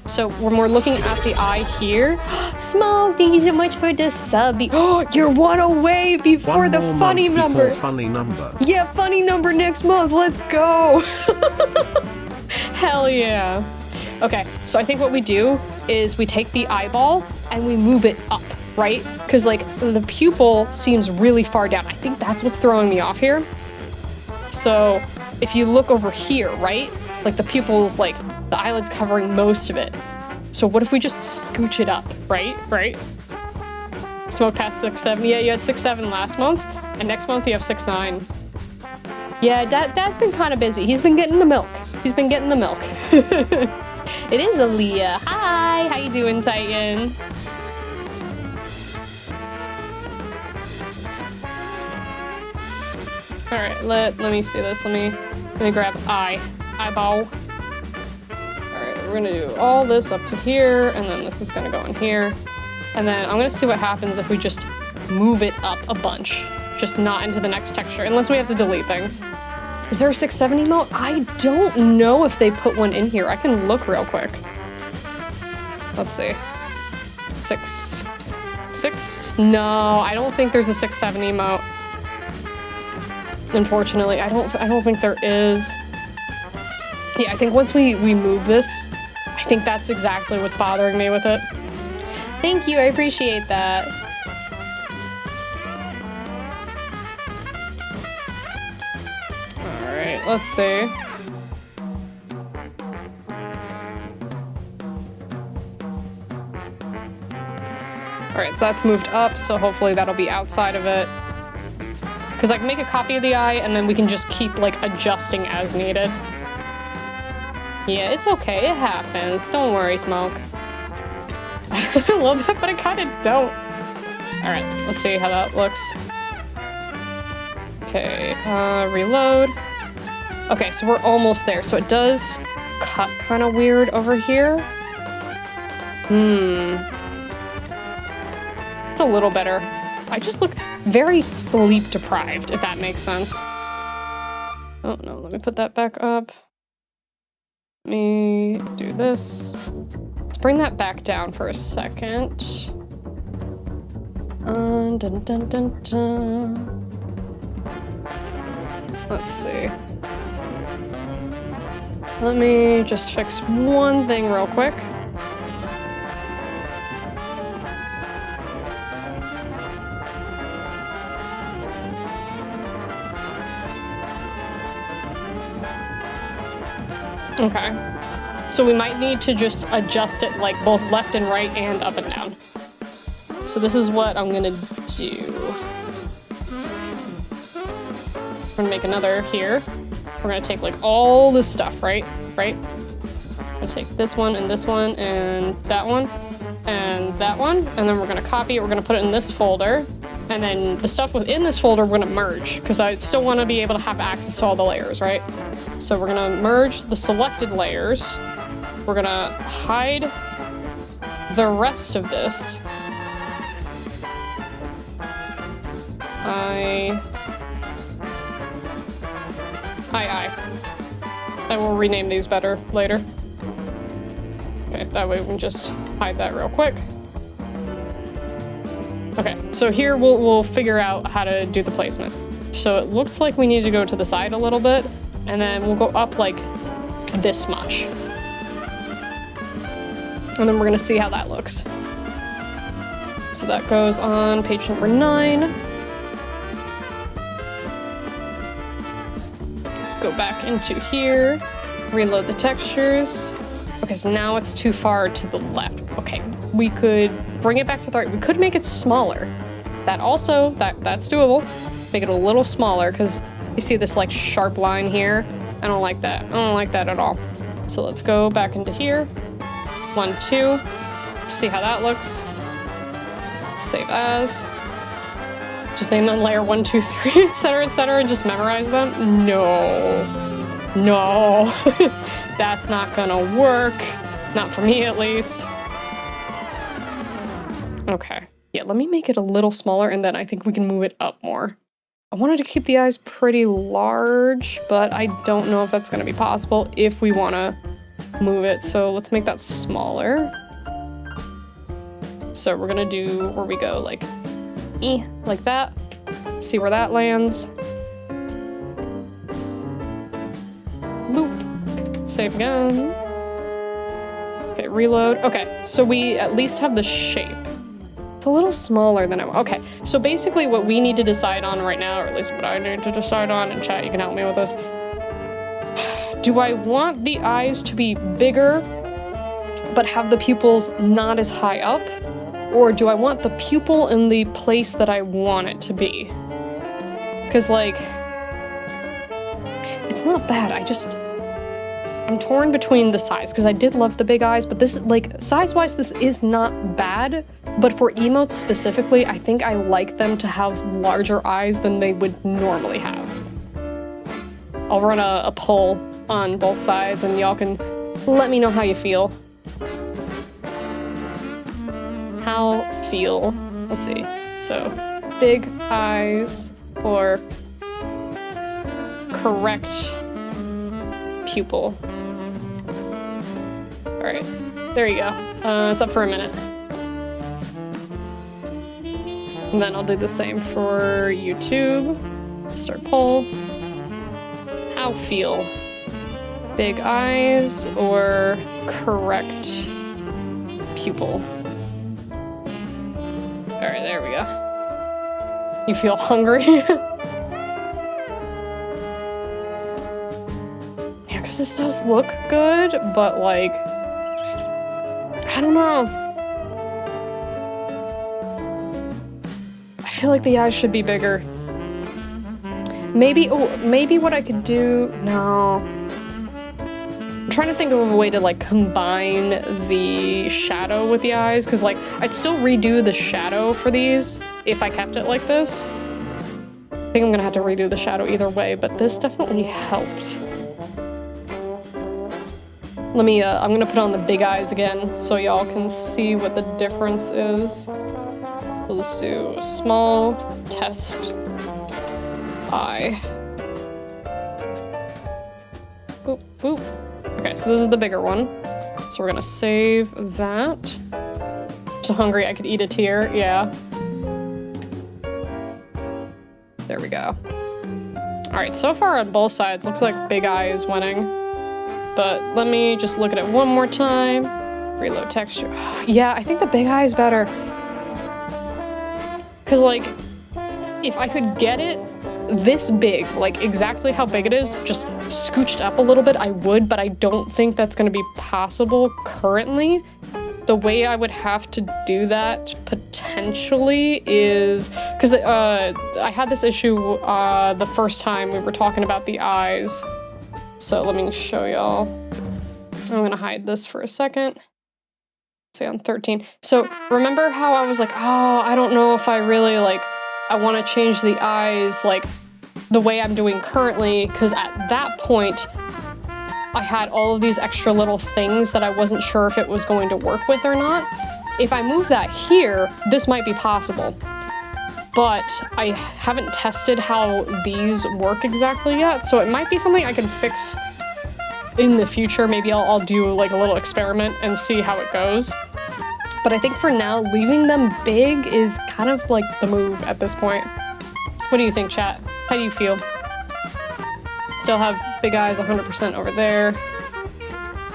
So when we're looking at the eye here, Smoke, thank you so much for the sub. Oh, you're 1 away before the funny number. Funny number. Yeah, funny number next month. Let's go. Hell yeah. Okay, so I think what we do is we take the eyeball and we move it up, right? Because like the pupil seems really far down. I think that's what's throwing me off here. So if you look over here, right? Like the pupil's like, the eyelid's covering most of it. So what if we just scooch it up, right? Smoke past 6'7". Yeah, you had 6'7" last month, and next month you have 6'9". Yeah, Dad's been kind of busy. He's been getting the milk. It is Aaliyah. Hi, how you doing, Titan? All right, let me see this. Let me grab eyeball. We're gonna do all this up to here, and then this is gonna go in here. And then I'm gonna see what happens if we just move it up a bunch, just not into the next texture, unless we have to delete things. Is there a 6-7 emote? I don't know if they put one in here. I can look real quick. Let's see. 6. No, I don't think there's a 6-7 emote. Unfortunately, I don't think there is. Yeah, I think once we move this, I think that's exactly what's bothering me with it. Thank you, I appreciate that. All right, let's see. All right, so that's moved up, so hopefully that'll be outside of it. Because I can make a copy of the eye, and then we can just keep, like, adjusting as needed. Yeah, it's okay, it happens. Don't worry, Smoke. I love that, but I kind of don't. All right, let's see how that looks. Okay, reload. Okay, so we're almost there. So it does cut kind of weird over here. It's a little better. I just look very sleep deprived, if that makes sense. Oh no, let me put that back up. Let me do this. Let's bring that back down for a second. Dun, dun, dun, dun. Let's see. Let me just fix one thing real quick. Okay. So we might need to just adjust it like both left and right and up and down. So this is what I'm gonna do. We're gonna make another here. We're gonna take like all this stuff, right? I'm gonna take this one and that one and that one, and then we're gonna copy it, we're gonna put it in this folder, and then the stuff within this folder we're gonna merge, because I still wanna be able to have access to all the layers, right? So we're gonna merge the selected layers. We're gonna hide the rest of this. I will rename these better later. Okay, that way we can just hide that real quick. Okay, so here we'll figure out how to do the placement. So it looks like we need to go to the side a little bit, and then we'll go up like this much. And then we're gonna see how that looks. So that goes on page number 9. Go back into here, reload the textures. Okay, so now it's too far to the left. Okay, we could bring it back to the right. We could make it smaller. That's doable. Make it a little smaller, because you see this like sharp line here. I don't like that. I don't like that at all. So let's go back into here. 1, 2. See how that looks. Save as. Just name them layer 1, 2, 3, etc., and just memorize them? No. That's not gonna work. Not for me, at least. Okay. Yeah, let me make it a little smaller, and then I think we can move it up more. I wanted to keep the eyes pretty large, but I don't know if that's gonna be possible if we wanna move it. So let's make that smaller. So we're gonna do where we go like that. See where that lands. Boop. Save again. Okay, reload. Okay, so we at least have the shape. It's a little smaller than I want. Okay, so basically what we need to decide on right now, or at least what I need to decide on, and chat, you can help me with this. Do I want the eyes to be bigger, but have the pupils not as high up? Or do I want the pupil in the place that I want it to be? Because, like, it's not bad. I'm torn between the size, because I did love the big eyes, but this, like, size-wise, this is not bad. But for emotes specifically, I think I like them to have larger eyes than they would normally have. I'll run a poll on both sides, and y'all can let me know how you feel. Let's see. So big eyes or correct pupil. All right, there you go. It's up for a minute. And then I'll do the same for YouTube. Start poll. How feel? Big eyes or correct pupil? All right, there we go. You feel hungry? Yeah, because this does look good, but like, I don't know. I feel like the eyes should be bigger. Maybe, oh, maybe what I could do, no. I'm trying to think of a way to like combine the shadow with the eyes, because like I'd still redo the shadow for these if I kept it like this. I think I'm gonna have to redo the shadow either way, but this definitely helped. Let me, I'm gonna put on the big eyes again so y'all can see what the difference is. So let's do a small test eye. Boop, boop. Okay, so this is the bigger one. So we're gonna save that. I'm so hungry I could eat a tear, yeah. There we go. All right, so far on both sides, looks like big eye is winning. But let me just look at it one more time. Reload texture. Yeah, I think the big eye is better. Cause like, if I could get it this big, like exactly how big it is, just scooched up a little bit, I would, but I don't think that's gonna be possible currently. The way I would have to do that potentially is, because I had this issue the first time we were talking about the eyes. So let me show y'all. I'm gonna hide this for a second. See, on 13. So remember how I was like, oh, I don't know if I really like, I want to change the eyes like the way I'm doing currently, because at that point I had all of these extra little things that I wasn't sure if it was going to work with or not. If I move that here, this might be possible, but I haven't tested how these work exactly yet, so it might be something I can fix in the future. Maybe I'll do like a little experiment and see how it goes. But I think for now, leaving them big is kind of like the move at this point. What do you think, chat? How do you feel? Still have big eyes 100% over there.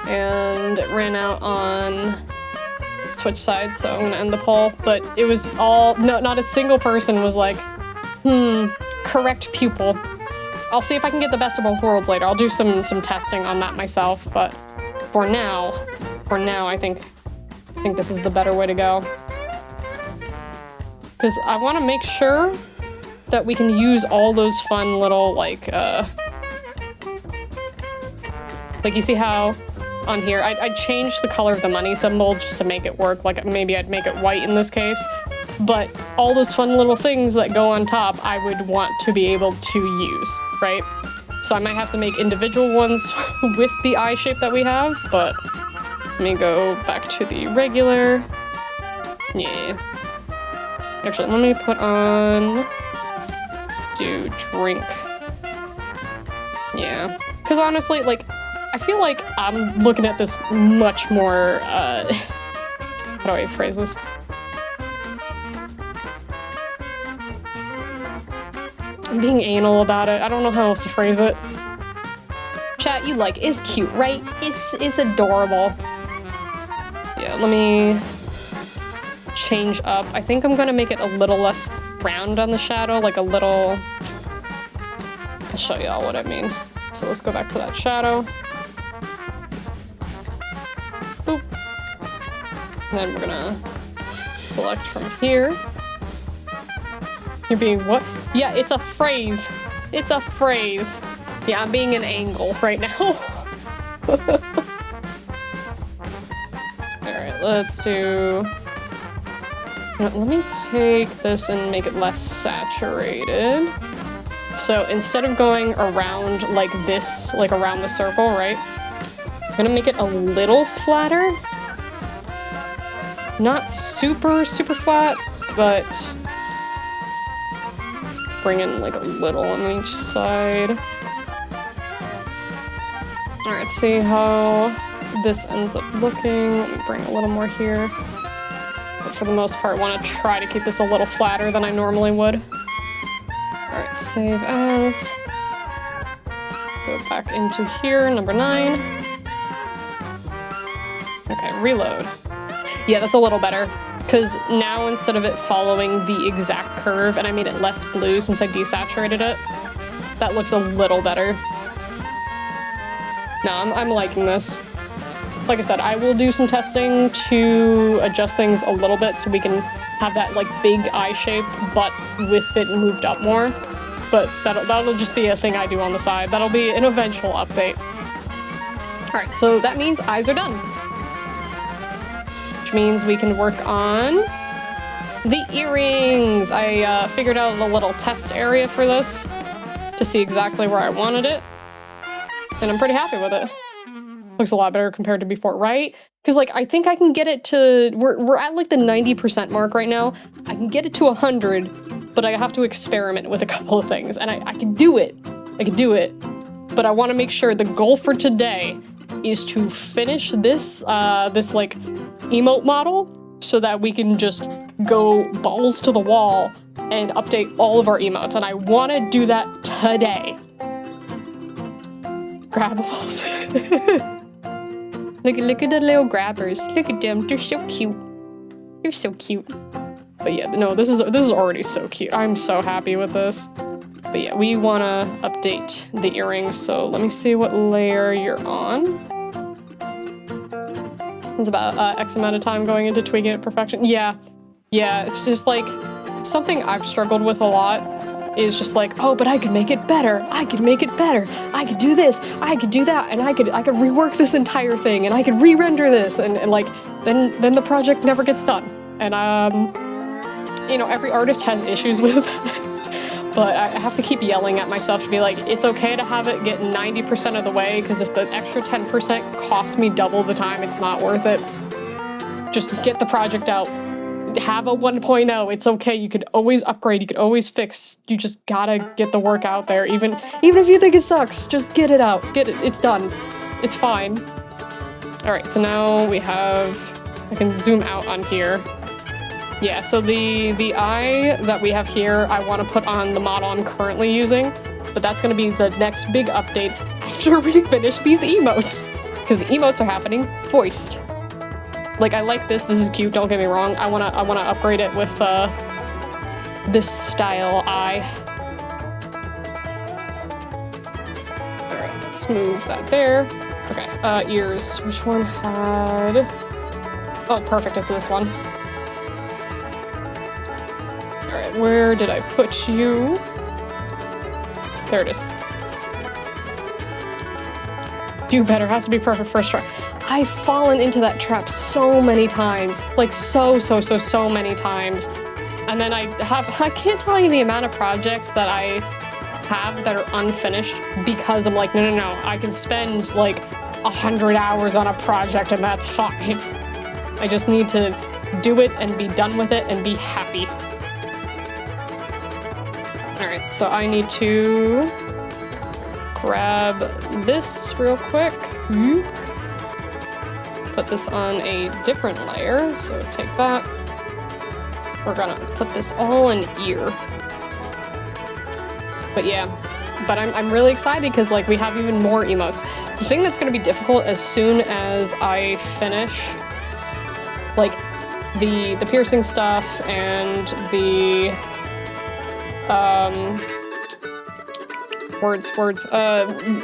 And it ran out on Twitch side, so I'm gonna end the poll. But it was all, no, not a single person was like, correct pupil. I'll see if I can get the best of both worlds later. I'll do some testing on that myself, but for now, I think this is the better way to go. Because I want to make sure that we can use all those fun little, like you see how on here, I changed the color of the money symbol just to make it work. Like maybe I'd make it white in this case, but all those fun little things that go on top, I would want to be able to use, right? So I might have to make individual ones with the eye shape that we have, but let me go back to the regular. Yeah. Actually, let me put on, do drink. Yeah. Because honestly, like, I feel like I'm looking at this much more, how do I phrase this? I'm being anal about it. I don't know how else to phrase it. Chat, you like, is cute, right? It's adorable. Yeah, let me change up. I think I'm gonna make it a little less round on the shadow, like a little, I'll show y'all what I mean. So let's go back to that shadow. Boop. And then we're gonna select from here. You're being what? Yeah, it's a phrase. It's a phrase. Yeah, I'm being an angle right now. Alright, let's do... Let me take this and make it less saturated. So instead of going around like this, like around the circle, right? I'm gonna make it a little flatter. Not super, super flat, but bring in like a little on each side. All right, see how this ends up looking. Let me bring a little more here. But for the most part, I want to try to keep this a little flatter than I normally would. All right, save as. Go back into here, number 9. Okay, reload. Yeah, that's a little better. Because now instead of it following the exact curve, and I made it less blue since I desaturated it, that looks a little better. No, I'm liking this. Like I said, I will do some testing to adjust things a little bit so we can have that like big eye shape, but with it moved up more. But that'll just be a thing I do on the side. That'll be an eventual update. All right, so that means eyes are done. Which means we can work on the earrings. I figured out a little test area for this to see exactly where I wanted it. And I'm pretty happy with it. Looks a lot better compared to before, right? Because like, I think I can get it to, we're at like the 90% mark right now. I can get it to 100, but I have to experiment with a couple of things. And I can do it. I can do it. But I want to make sure the goal for today is to finish this, this like emote model so that we can just go balls to the wall and update all of our emotes. And I want to do that today. Grabbables. Look at the little grabbers. Look at them. They're so cute. They're so cute. But yeah, no, this is already so cute. I'm so happy with this. But yeah, we want to update the earrings. So let me see what layer you're on. It's about X amount of time going into tweaking it perfection. Yeah, it's just like something I've struggled with a lot is just like, oh, but I could make it better. I could make it better. I could do this. I could do that. And I could rework this entire thing and I could re-render this. And like, then the project never gets done. And, you know, every artist has issues with it. But I have to keep yelling at myself to be like, it's okay to have it get 90% of the way, because if the extra 10% costs me double the time, it's not worth it. Just get the project out. Have a 1.0. It's okay. You could always upgrade. You could always fix. You just gotta get the work out there. Even if you think it sucks, just get it out. Get it. It's done. It's fine. All right. So now we have. I can zoom out on here. Yeah. So the eye that we have here, I want to put on the model I'm currently using, but that's going to be the next big update after we finish these emotes, because the emotes are happening first. Like, I like this. This is cute. Don't get me wrong. I wanna upgrade it with this style eye. All right, let's move that there. Okay, ears. Which one had? Oh, perfect. It's this one. All right, where did I put you? There it is. Do better. Has to be perfect first try. I've fallen into that trap so many times, like so many times. And then I can't tell you the amount of projects that I have that are unfinished because I'm like, no, I can spend like 100 hours on a project and that's fine. I just need to do it and be done with it and be happy. All right, so I need to grab this real quick. Put this on a different layer, so take that. We're gonna put this all in ear. But yeah, but I'm really excited because like we have even more emotes. The thing that's gonna be difficult as soon as I finish like the piercing stuff and the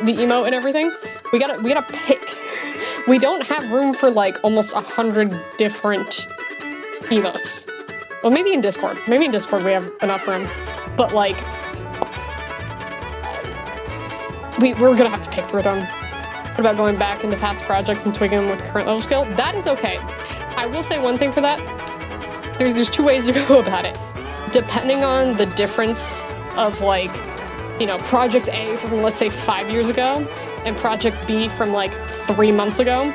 the emote and everything, we gotta pick. We don't have room for like almost 100 different emotes. Well, maybe in Discord. Maybe in Discord we have enough room. But like, we're gonna have to pick through them. What about going back into past projects and tweaking them with current level skill? That is okay. I will say one thing for that. There's 2 ways to go about it. Depending on the difference of like, you know, Project A from let's say 5 years ago and Project B from like 3 months ago,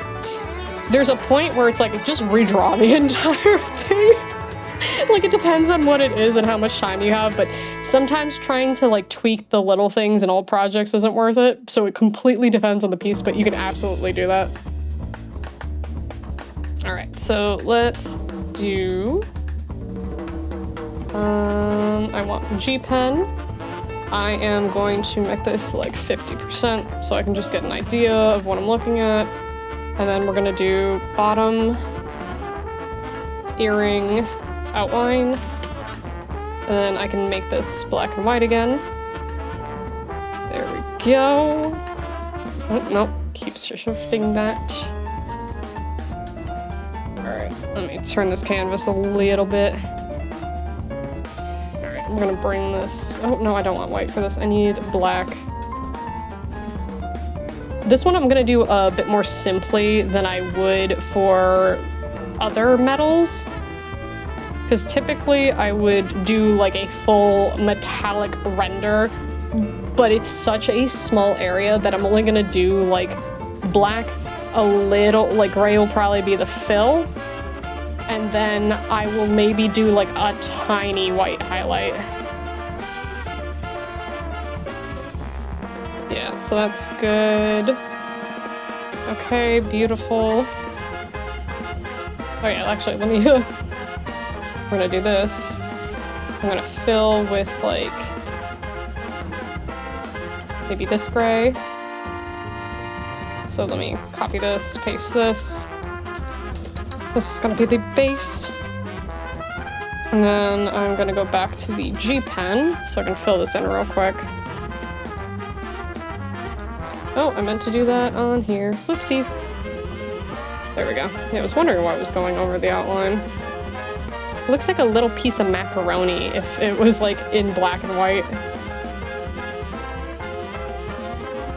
there's a point where it's like, just redraw the entire thing. Like, it depends on what it is and how much time you have, but sometimes trying to, like, tweak the little things in old projects isn't worth it, so it completely depends on the piece, but you can absolutely do that. Alright, so let's do... I want the G pen. I am going to make this, like, 50% so I can just get an idea of what I'm looking at. And then we're gonna do bottom earring outline, and then I can make this black and white again. There we go. Oh, nope, keeps shifting that. Alright, let me turn this canvas a little bit. Alright, I'm gonna bring this... Oh, no, I don't want white for this. I need black. This one I'm gonna do a bit more simply than I would for other metals, because typically I would do like a full metallic render, but it's such a small area that I'm only gonna do like black, a little, like gray will probably be the fill, and then I will maybe do like a tiny white highlight. Yeah, so that's good. Okay, beautiful. Oh yeah, actually, let me... We're gonna do this. I'm gonna fill with, like... maybe this gray. So let me copy this, paste this. This is gonna be the base. And then I'm gonna go back to the G pen, so I can fill this in real quick. Oh, I meant to do that on here. Whoopsies. There we go. Yeah, I was wondering why it was going over the outline. It looks like a little piece of macaroni if it was like in black and white.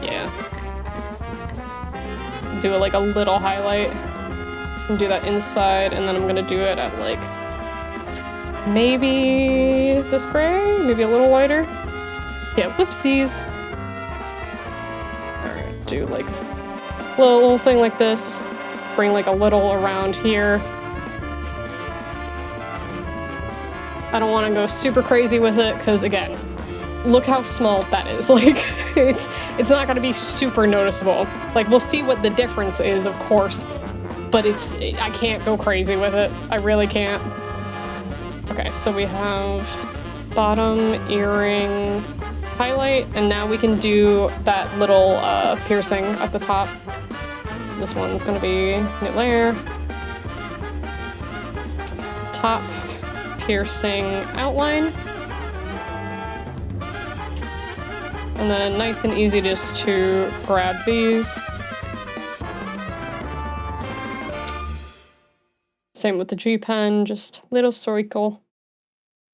Yeah. Do it like a little highlight. And do that inside, and then I'm gonna do it at like maybe this gray, maybe a little whiter. Yeah, whoopsies. Alright, do like a little thing like this. Bring like a little around here. I don't want to go super crazy with it because, again, look how small that is. Like, it's not going to be super noticeable. Like, we'll see what the difference is, of course, but I can't go crazy with it. I really can't. Okay, so we have bottom earring highlight, and now we can do that little piercing at the top. So this one's gonna be new layer, top piercing outline, and then nice and easy just to grab these. Same with the G pen, just little circle,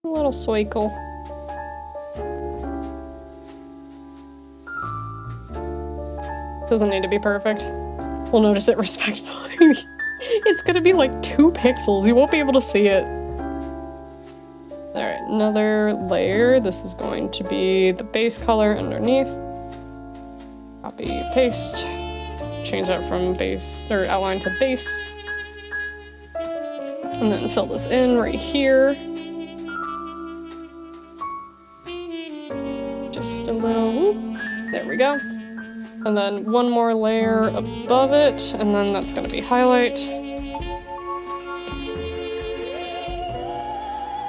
a little circle. Doesn't need to be perfect. We'll notice it respectfully. It's gonna be like 2 pixels. You won't be able to see it. Alright, another layer. This is going to be the base color underneath. Copy, paste. Change that from base, or outline to base. And then fill this in right here. Just a little, whoop. There we go. And then one more layer above it, and then that's gonna be highlight.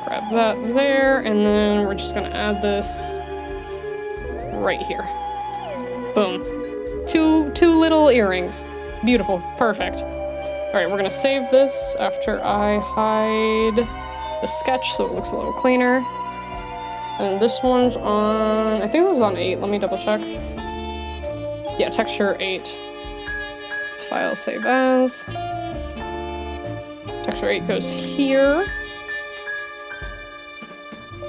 Grab that there, and then we're just gonna add this right here. Boom. Two little earrings. Beautiful, perfect. All right, we're gonna save this after I hide the sketch so it looks a little cleaner. And this one's on, I think this is on 8, let me double check. Yeah, texture 8. This file save as. Texture 8 goes here.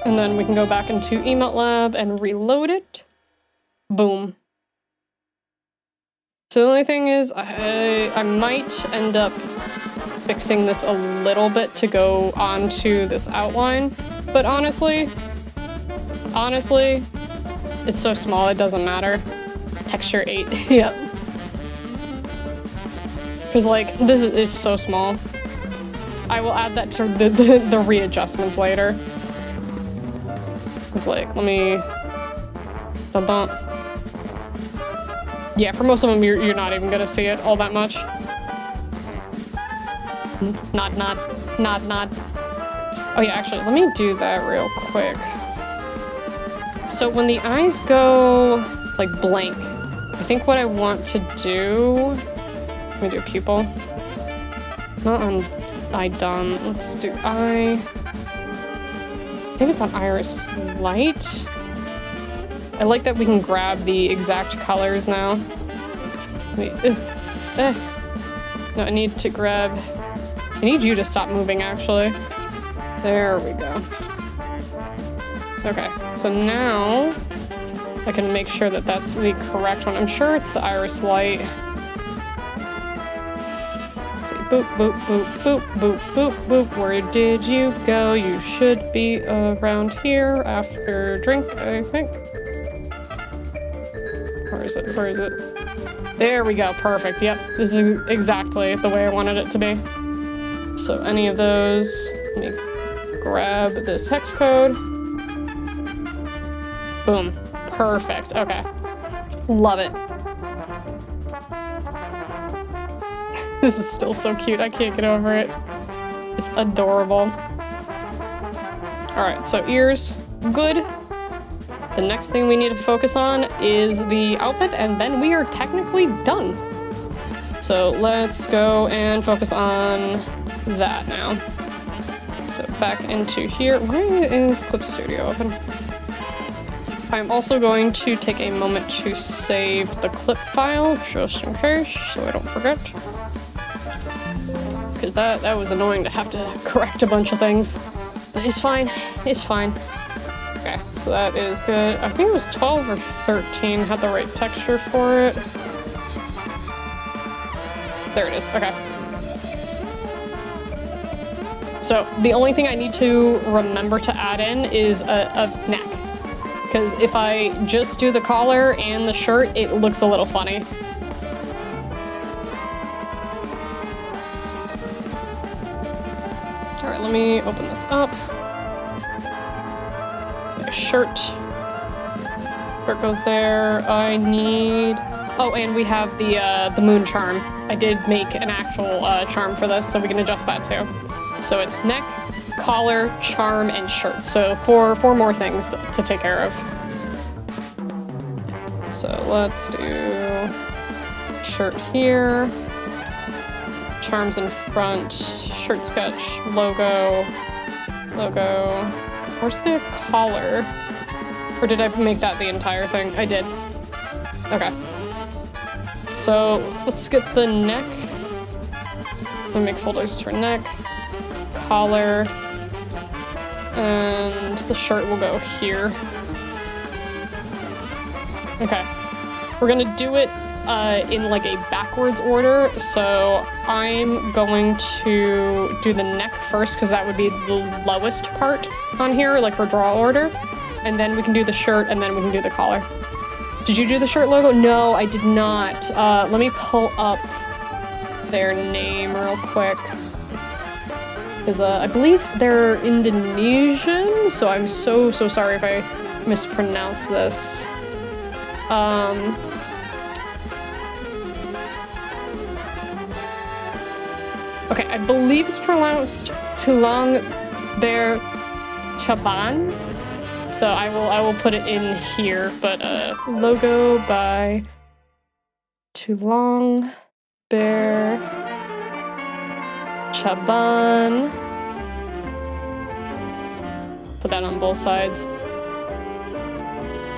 And then we can go back into EmoteLab and reload it. Boom. So the only thing is, I might end up fixing this a little bit to go onto this outline, but honestly, it's so small it doesn't matter. Texture 8, yep. Because like, this is so small. I will add that to the readjustments later. It's like, let me... Dun-dun. Yeah, for most of them, you're not even gonna see it all that much. Nod, nod, nod, nod. Oh yeah, actually, let me do that real quick. So when the eyes go, like, blank, I think what I want to do... Let me do a pupil. Not on eye done. Let's do eye... I think it's on iris light. I like that we can grab the exact colors now. Wait, No, I need to grab... I need you to stop moving, actually. There we go. Okay, so now I can make sure that that's the correct one. I'm sure it's the iris light. Let's see. Boop, boop, boop, boop, boop, boop, boop. Where did you go? You should be around here after drink, I think. Where is it? Where is it? There we go. Perfect. Yep. This is exactly the way I wanted it to be. So any of those, let me grab this hex code. Boom. Perfect. Okay. Love it. This is still so cute. I can't get over it. It's adorable. Alright, so ears. Good. The next thing we need to focus on is the outfit, and then we are technically done. So let's go and focus on that now. So back into here. Why is Clip Studio open? I'm also going to take a moment to save the clip file, just in case, so I don't forget. Because that was annoying to have to correct a bunch of things. But it's fine. It's fine. Okay, so that is good. I think it was 12 or 13 had the right texture for it. There it is. Okay. So the only thing I need to remember to add in is a neck. Because if I just do the collar and the shirt, it looks a little funny. All right, let me open this up. A shirt. Shirt goes there. I need... Oh, and we have the moon charm. I did make an actual charm for this, so we can adjust that too. So it's neck, collar, charm, and shirt. So four more things to take care of. So let's do shirt here, charms in front, shirt sketch, logo. Where's the collar? Or did I make that the entire thing? I did. Okay. So let's get the neck. Let me make folders for neck, collar, and the shirt will go here. Okay. We're gonna do it in like a backwards order, so I'm going to do the neck first because that would be the lowest part on here, like for draw order, and then we can do the shirt, and then we can do the collar. Did you do the shirt logo? No, I did not. Let me pull up their name real quick. Because I believe they're Indonesian, so I'm so sorry if I mispronounce this. Okay, I believe it's pronounced Tulang Bear Chaban. So I will put it in here, but logo by Tulang Bear Chaban. Put that on both sides.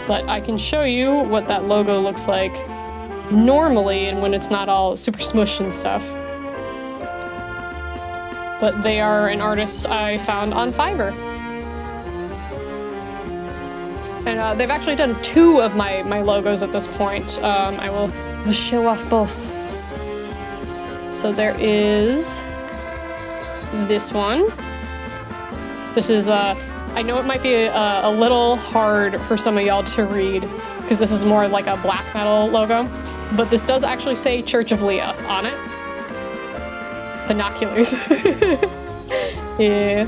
But I can show you what that logo looks like normally and when it's not all super smushed and stuff. But they are an artist I found on Fiverr. And they've actually done 2 of my logos at this point. I will show off both. So there is this one. This is, I know it might be a little hard for some of y'all to read because this is more like a black metal logo, but this does actually say ChurchofLiart on it. Binoculars. Yeah.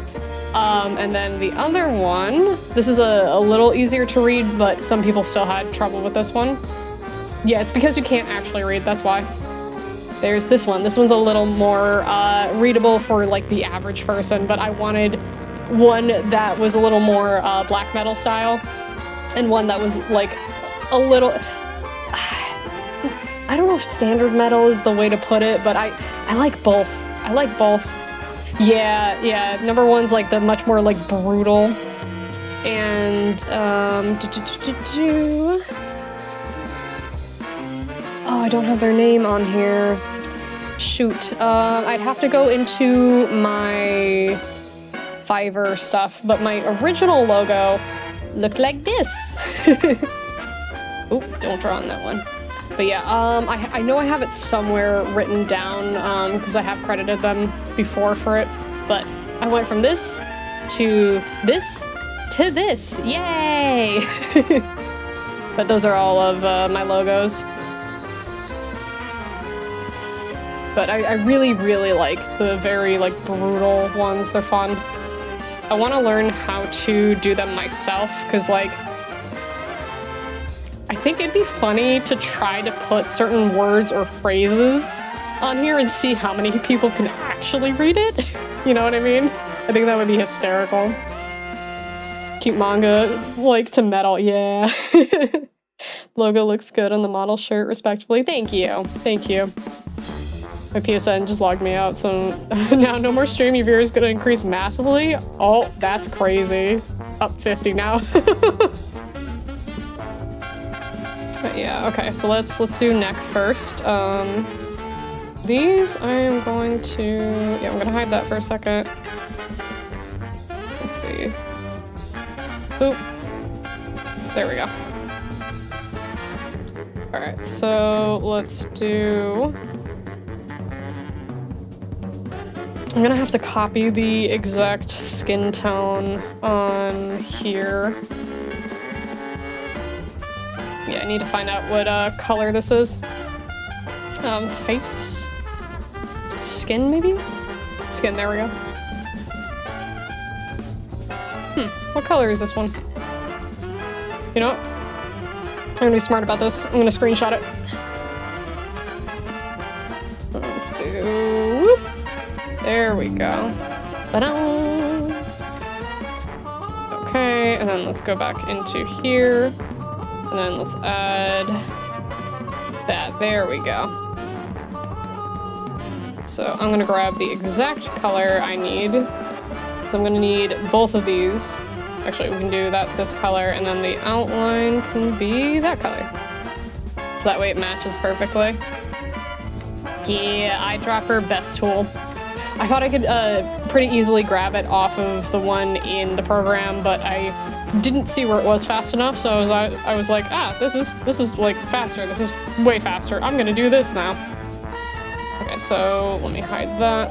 And then the other one, this is a little easier to read, but some people still had trouble with this one. Yeah, it's because you can't actually read, that's why. There's this one. This one's a little more readable for like the average person, but I wanted one that was a little more black metal style, and one that was like a little, I don't know if standard metal is the way to put it, but I like both. I like both. Yeah, number one's like the much more like brutal, and oh, I don't have their name on here. Shoot, I'd have to go into my Fiverr stuff, but my original logo looked like this. Oop, don't draw on that one. But yeah, I know I have it somewhere written down, because I have credited them before for it, but I went from this to this to this. Yay! But those are all of my logos. But I really, really like the very like brutal ones. They're fun. I want to learn how to do them myself, because like I think it'd be funny to try to put certain words or phrases on here and see how many people can actually read it. You know what I mean? I think that would be hysterical. Cute manga, like to metal, yeah. Logo looks good on the model shirt, respectively. Thank you. Thank you. My PSN just logged me out, so now no more stream. Your viewers gonna increase massively. Oh, that's crazy. Up 50 now. But yeah, okay, so let's do neck first. These I am going to, yeah, I'm gonna hide that for a second. Let's see. Boop. There we go. All right, so let's do, I'm gonna have to copy the exact skin tone on here. Yeah, I need to find out what color this is. Face? Skin, maybe? Skin, there we go. What color is this one? You know what? I'm gonna be smart about this. I'm gonna screenshot it. Let's do... There we go. Ta-da! Okay, and then let's go back into here. And then let's add that. There we go. So I'm gonna grab the exact color I need. So I'm gonna need both of these. Actually, we can do that this color, and then the outline can be that color. So that way it matches perfectly. Yeah, eyedropper, best tool. I thought I could pretty easily grab it off of the one in the program, but I didn't see where it was fast enough, so I was like, ah, this is like faster. This is way faster. I'm gonna do this now. Okay, so let me hide that.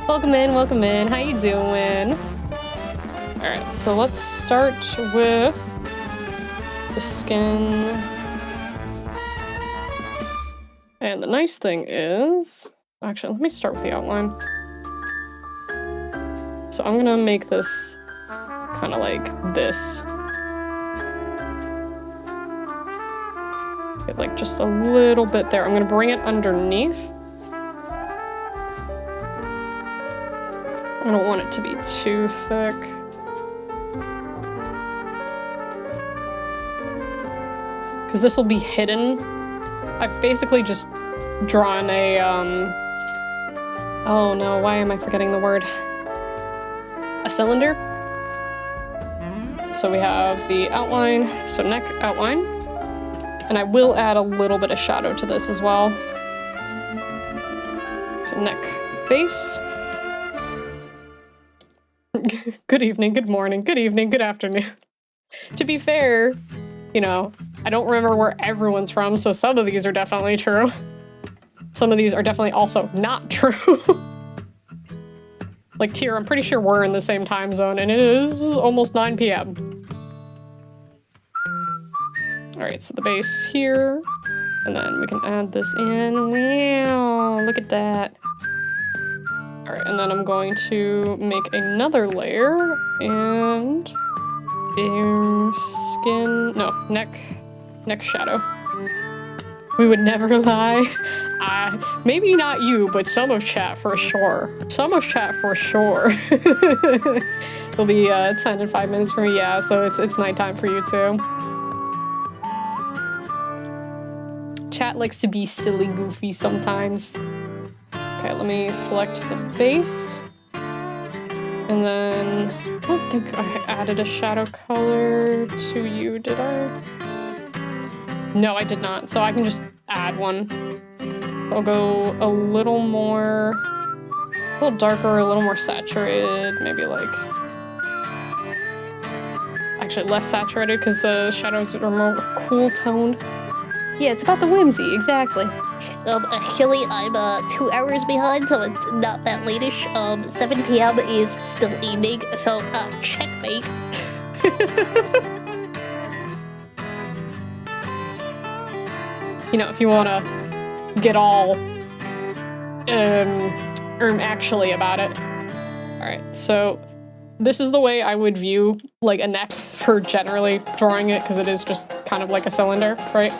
Welcome in, welcome in. How you doing? All right, so let's start with the skin. And the nice thing is, actually, let me start with the outline. So I'm gonna make this kind of like this. Get like just a little bit there. I'm gonna bring it underneath. I don't want it to be too thick. Because this will be hidden. I've basically just drawn a, oh no, why am I forgetting the word? A cylinder. So we have the outline, so neck outline. And I will add a little bit of shadow to this as well. So neck base. Good evening, good morning, good evening, good afternoon. To be fair, you know, I don't remember where everyone's from, so some of these are definitely true. Some of these are definitely also not true. Like Tyr, I'm pretty sure we're in the same time zone, and it is almost 9 p.m. Alright, so the base here, and then we can add this in. Wow, look at that. All right, and then I'm going to make another layer and neck shadow. We would never lie. Maybe not you, but some of chat for sure. Some of chat for sure. It'll be 10 and 5 minutes for me, yeah, so it's nighttime for you too. Chat likes to be silly goofy sometimes. Okay, let me select the base. And then, I don't think I added a shadow color to you, did I? No, I did not, so I can just add one. I'll go a little more, a little darker, a little more saturated, maybe like, actually less saturated because the shadows are more cool toned. Yeah, it's about the whimsy, exactly. Actually, I'm 2 hours behind, so it's not that late-ish. 7 p.m. is still evening, so checkmate. You know, if you want to get all actually about it. All right, so this is the way I would view like a neck for generally drawing it, because it is just kind of like a cylinder, right?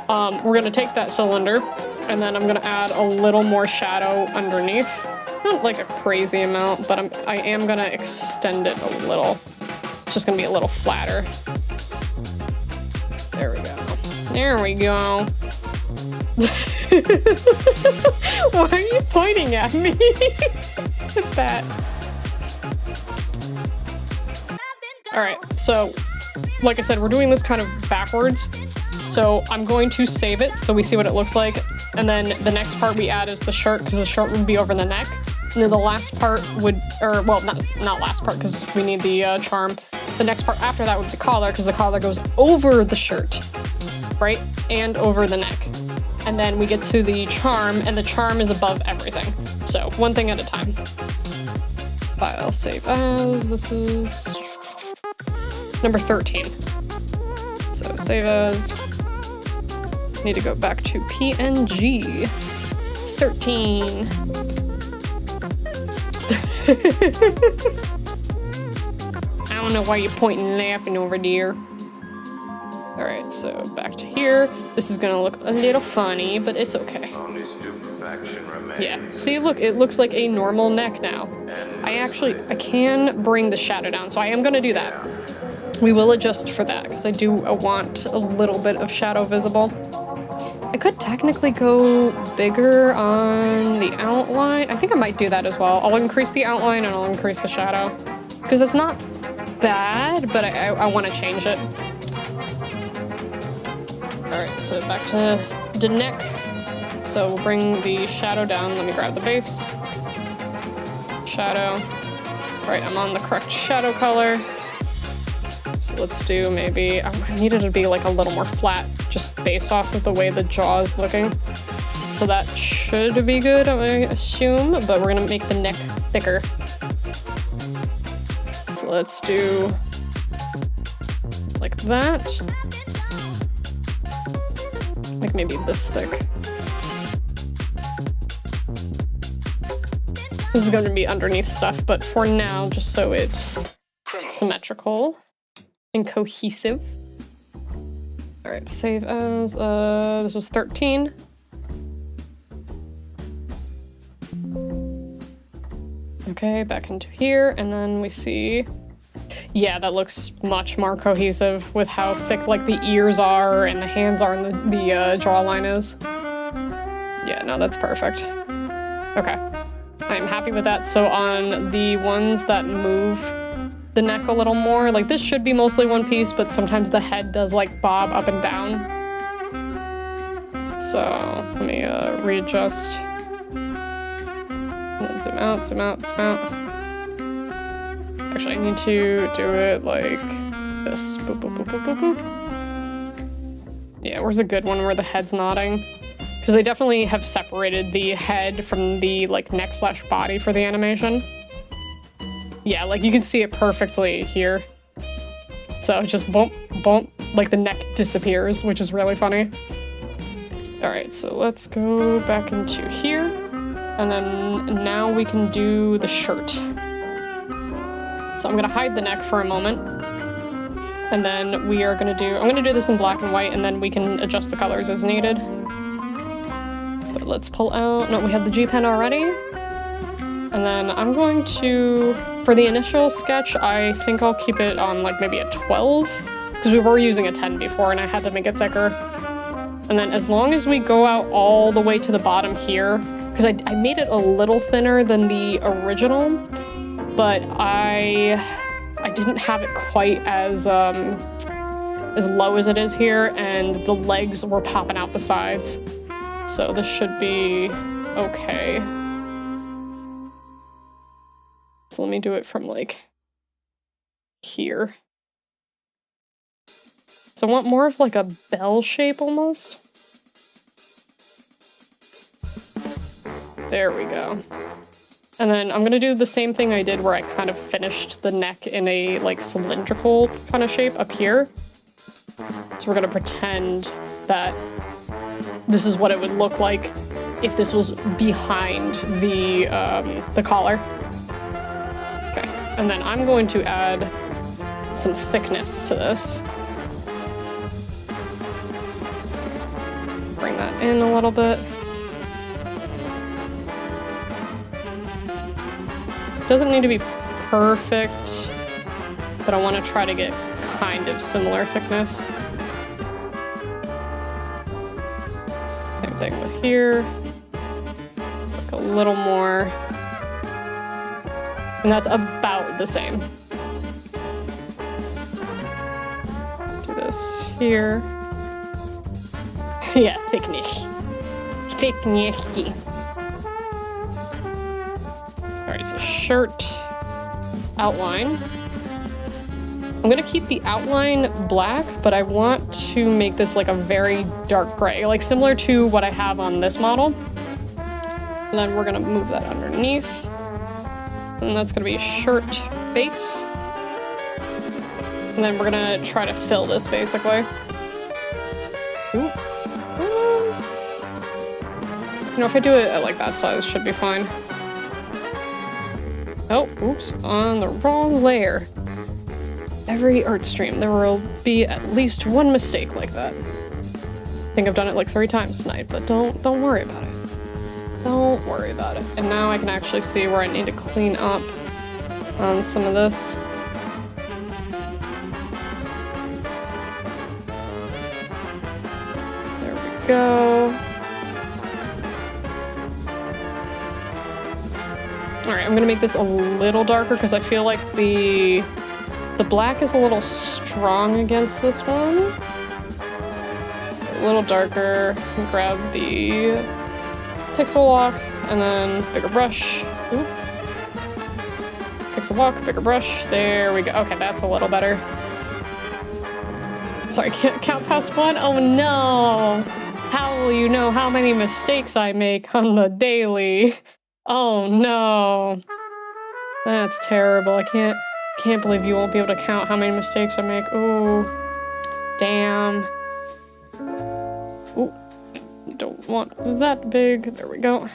We're gonna take that cylinder and then I'm gonna add a little more shadow underneath. Not like a crazy amount, but I am gonna extend it a little. It's just gonna be a little flatter. There we go. There we go. Why are you pointing at me? Look at that. Alright, so like I said, we're doing this kind of backwards. So I'm going to save it so we see what it looks like. And then the next part we add is the shirt, because the shirt would be over the neck. And then the last part would, or well, not last part because we need the charm. The next part after that would be the collar, because the collar goes over the shirt, right? And over the neck. And then we get to the charm, and the charm is above everything. So one thing at a time. File, save as, this is number 13. So save as, need to go back to PNG. 13. I don't know why you're pointing and laughing over there. All right, so back to here. This is gonna look a little funny, but it's okay. Yeah, see, look, it looks like a normal neck now. I can bring the shadow down, so I am gonna do that. We will adjust for that, because I do want a little bit of shadow visible. I could technically go bigger on the outline. I think I might do that as well. I'll increase the outline and I'll increase the shadow, because it's not bad, but I want to change it. Alright, so back to the neck. So we'll bring the shadow down. Let me grab the base. Shadow. Alright, I'm on the correct shadow color. So let's do maybe, I needed it to be like a little more flat, just based off of the way the jaw is looking. So that should be good, I assume, but we're gonna make the neck thicker. So let's do like that. Like maybe this thick. This is going to be underneath stuff, but for now, just so it's symmetrical and cohesive. All right, save as, this was 13. Okay, back into here, and then we see, yeah, that looks much more cohesive with how thick like the ears are and the hands are and the jawline is. Yeah, no, that's perfect. Okay, I'm happy with that. So on the ones that move the neck a little more, like this should be mostly one piece, but sometimes the head does like bob up and down. So let me readjust. And then zoom out, zoom out, zoom out. Actually, I need to do it like this. Boop, boop, boop, boop, boop, boop. Yeah, where's a good one where the head's nodding? Because they definitely have separated the head from the like neck / body for the animation. Yeah, like you can see it perfectly here. So just bump, bump, like the neck disappears, which is really funny. All right, so let's go back into here. And then now we can do the shirt. So I'm gonna hide the neck for a moment. And then we are gonna do, I'm gonna do this in black and white, and then we can adjust the colors as needed. But let's pull out, no, we have the G pen already. And then I'm going to, for the initial sketch, I think I'll keep it on like maybe a 12, because we were using a 10 before and I had to make it thicker. And then as long as we go out all the way to the bottom here, because I made it a little thinner than the original, but I didn't have it quite as low as it is here, and the legs were popping out the sides. So this should be okay. So let me do it from like here. So I want more of like a bell shape almost. There we go. And then I'm gonna do the same thing I did where I kind of finished the neck in a like cylindrical kind of shape up here. So we're gonna pretend that this is what it would look like if this was behind the collar. Okay, and then I'm going to add some thickness to this. Bring that in a little bit. Doesn't need to be perfect, but I want to try to get kind of similar thickness. Same thing with here. Like a little more. And that's about the same. Do this here. Yeah, thickness. Thickness-y. Alright, so shirt outline. I'm gonna keep the outline black, but I want to make this like a very dark gray, like similar to what I have on this model. And then we're gonna move that underneath. And that's gonna be shirt base. And then we're gonna try to fill this basically. Ooh. You know, if I do it at like that size, it should be fine. Oh, oops, on the wrong layer. Every art stream, there will be at least one mistake like that. I think I've done it like 3 times tonight, but don't worry about it. Don't worry about it. And now I can actually see where I need to clean up on some of this. There we go. Alright, I'm gonna make this a little darker because I feel like the black is a little strong against this one. A little darker. Grab the pixel lock and then bigger brush. Oop. Pixel lock, bigger brush. There we go. Okay, that's a little better. Sorry, can't count past 1. Oh no! How will you know how many mistakes I make on the daily? Oh no. That's terrible. I can't believe you won't be able to count how many mistakes I make. Oh, damn. Ooh, don't want that big. There we go.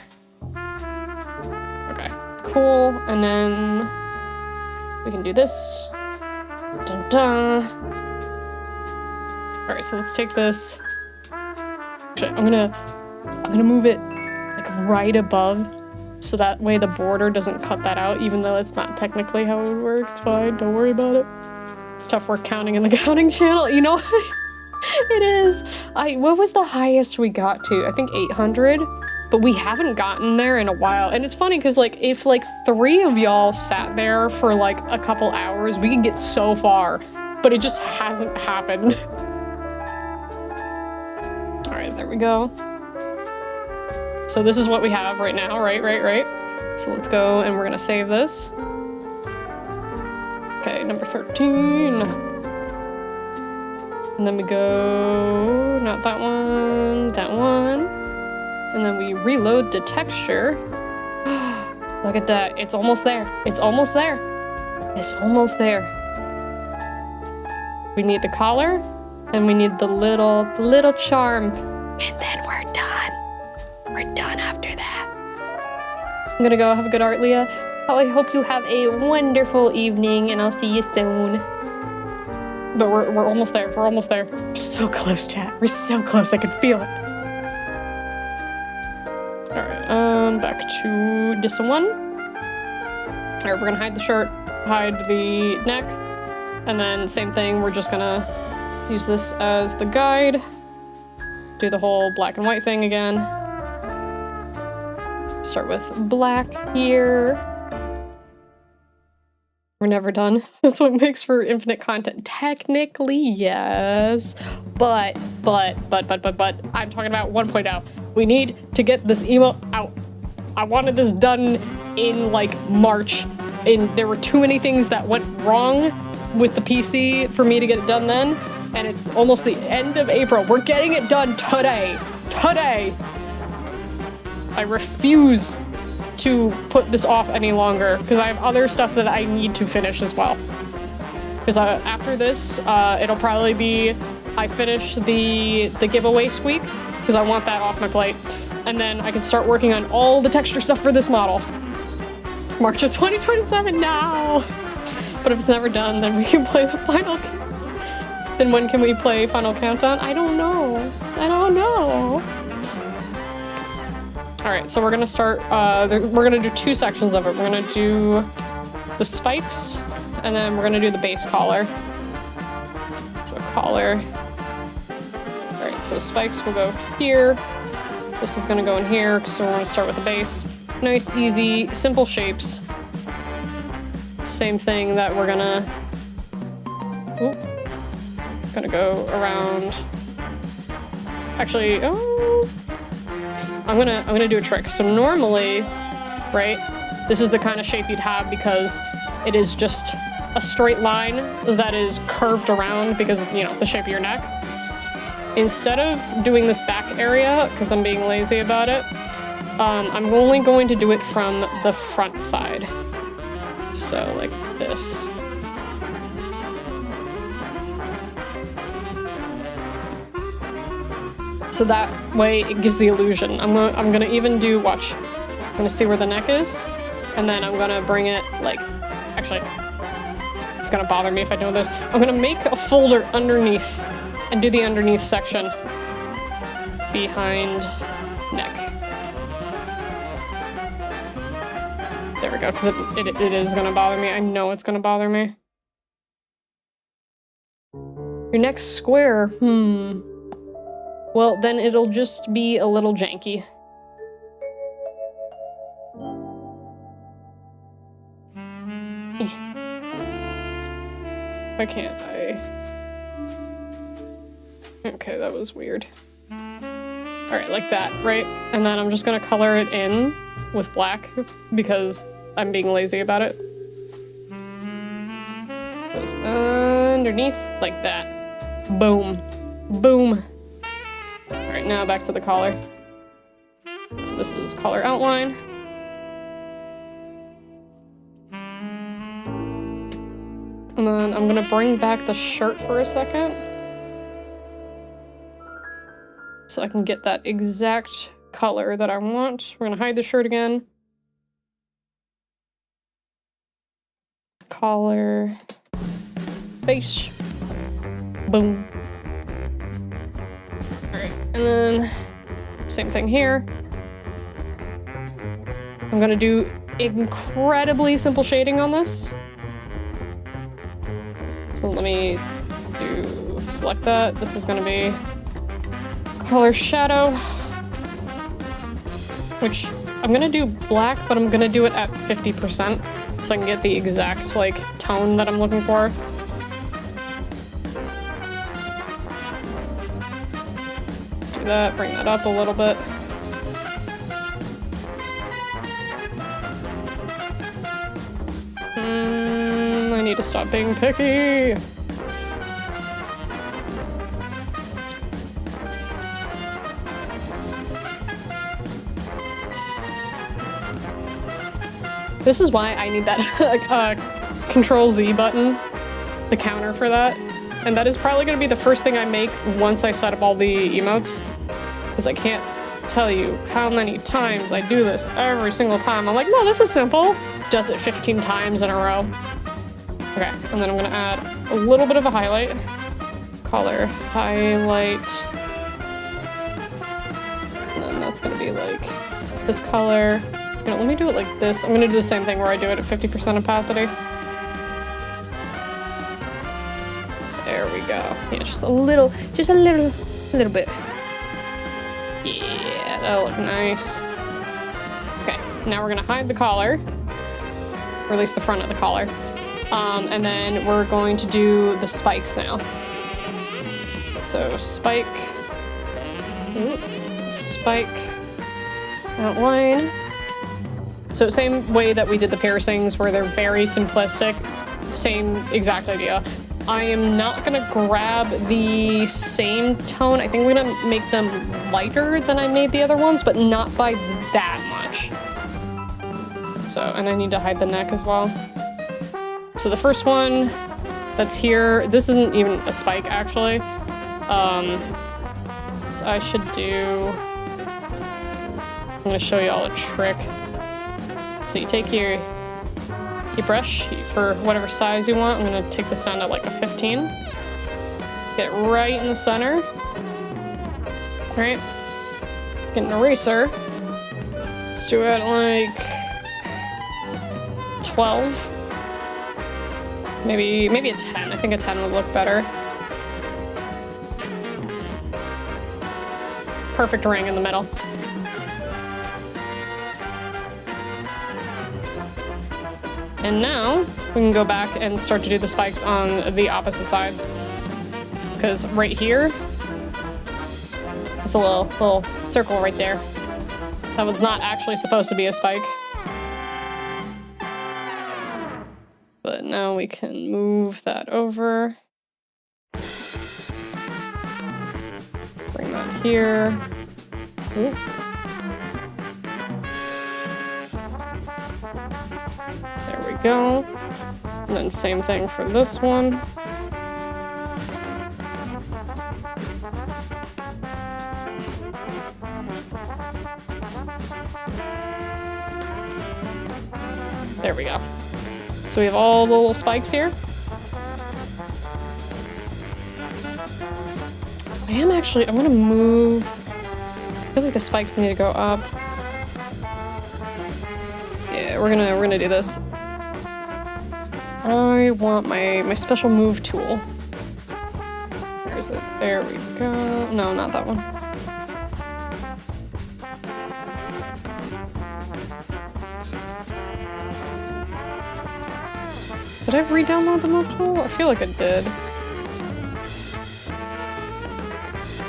Okay, cool. And then we can do this. Dun dun. All right, so let's take this. Actually, I'm gonna move it like right above, so that way the border doesn't cut that out, even though it's not technically how it would work. It's fine, don't worry about it. It's tough work counting in the counting channel, you know? It is. What was the highest we got to? I think 800, but we haven't gotten there in a while. And it's funny because like if like 3 of y'all sat there for like a couple hours, we could get so far, but it just hasn't happened. All right, there we go. So this is what we have right now, right? So let's go and we're gonna save this. Okay, number 13. And then we go, not that one, that one. And then we reload to texture. Look at that, it's almost there. It's almost there. It's almost there. We need the collar and we need the little charm. And then we're done. We're done after that. I'm gonna go have a good art, Leah. Oh, I hope you have a wonderful evening, and I'll see you soon. But we're almost there. We're almost there. We're so close, chat. We're so close. I can feel it. Alright, back to this one. Alright, we're gonna hide the shirt, hide the neck, and then same thing, we're just gonna use this as the guide. Do the whole black and white thing again. Start with black here. We're never done. That's what makes for infinite content. Technically, yes. But, I'm talking about 1.0. We need to get this emote out. I wanted this done in like March, and there were too many things that went wrong with the PC for me to get it done then, and it's almost the end of April. We're getting it done today. Today! I refuse to put this off any longer because I have other stuff that I need to finish as well. Because after this, it'll probably be I finish the giveaway squeak because I want that off my plate, and then I can start working on all the texture stuff for this model. March of 2027 now. But if it's never done, then we can play the final. Then when can we play Final Countdown? I don't know. I don't know. Alright, so we're gonna start, we're gonna do two sections of it. We're gonna do the spikes, and then we're gonna do the base collar. So collar. Alright, so spikes will go here. This is gonna go in here, so we're gonna start with the base. Nice, easy, simple shapes. Same thing that we're gonna go around. Actually, I'm gonna do a trick. So normally, right, this is the kind of shape you'd have because it is just a straight line that is curved around because of, you know, the shape of your neck. Instead of doing this back area, because I'm being lazy about it, I'm only going to do it from the front side. So like this. So that way it gives the illusion. I'm gonna even do, watch. I'm gonna see where the neck is, and then I'm gonna bring it like, actually, it's gonna bother me if I do this. I'm gonna make a folder underneath and do the underneath section behind neck. There we go, because it is gonna bother me. I know it's gonna bother me. Your neck's square, Well, then it'll just be a little janky. Why can't I? Okay, that was weird. Alright, like that, right? And then I'm just gonna color it in with black because I'm being lazy about it. Goes underneath like that. Boom. Boom. Alright, now back to the collar. So this is collar outline. And then I'm gonna bring back the shirt for a second. So I can get that exact color that I want. We're gonna hide the shirt again. Collar. Base. Boom. Alright, and then same thing here. I'm gonna do incredibly simple shading on this. So let me select that. This is gonna be color shadow, which I'm gonna do black, but I'm gonna do it at 50% so I can get the exact like tone that I'm looking for. Do that, bring that up a little bit. I need to stop being picky. This is why I need that Control Z button, the counter for that. And that is probably going to be the first thing I make once I set up all the emotes. Because I can't tell you how many times I do this every single time. I'm like, no, this is simple. Does it 15 times in a row. Okay, and then I'm gonna add a little bit of a highlight. Color, highlight. And then that's gonna be like this color. You know, let me do it like this. I'm gonna do the same thing where I do it at 50% opacity. There we go. Yeah, just a little bit. Yeah, that'll look nice. Okay, now we're gonna hide the collar, or at least the front of the collar. And then we're going to do the spikes now. So spike, spike, outline. So same way that we did the piercings, where they're very simplistic, same exact idea. I am not gonna grab the same tone. I think we're gonna make them lighter than I made the other ones, but not by that much. So, and I need to hide the neck as well. So the first one that's here, this isn't even a spike actually. So I should do, I'm gonna show you all a trick. So you take your brush for whatever size you want. I'm gonna take this down to like a 15. Get it right in the center. All right, get an eraser. Let's do it like 12. Maybe a 10. I think a 10 would look better. Perfect ring in the middle. And now we can go back and start to do the spikes on the opposite sides. Because right here, it's a little circle right there. That one's not actually supposed to be a spike. But now we can move that over. Bring that here. Ooh. There we go. And then same thing for this one. There we go. So we have all the little spikes here. I'm gonna move. I feel like the spikes need to go up. Yeah, we're gonna do this. I want my special move tool. Where is it? There we go. No, not that one. Did I re-download the move tool? I feel like I did.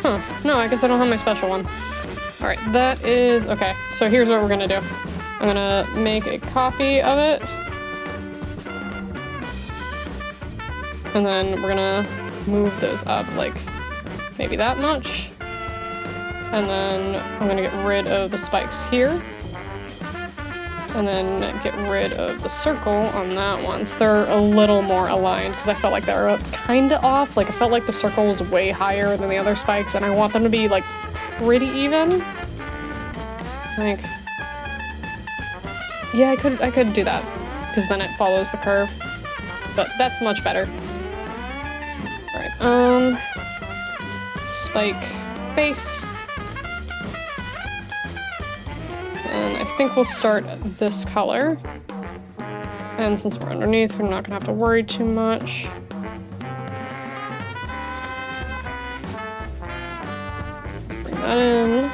Huh. No, I guess I don't have my special one. Alright, that is... Okay, so here's what we're gonna do. I'm gonna make a copy of it. And then we're gonna move those up, like, maybe that much. And then I'm gonna get rid of the spikes here. And then get rid of the circle on that one. So they're a little more aligned, because I felt like they were kind of off. Like, I felt like the circle was way higher than the other spikes, and I want them to be, like, pretty even. Like, yeah, I could do that, because then it follows the curve. But that's much better. Alright, spike base. And I think we'll start this color. And since we're underneath, we're not gonna have to worry too much. Bring that in.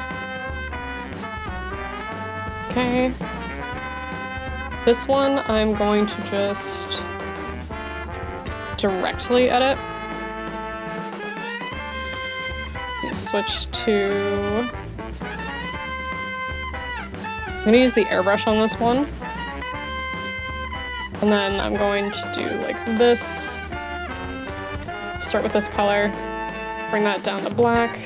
Okay. This one, I'm going to just directly edit. Switch to... I'm gonna use the airbrush on this one. And then I'm going to do like this. Start with this color. Bring that down to black.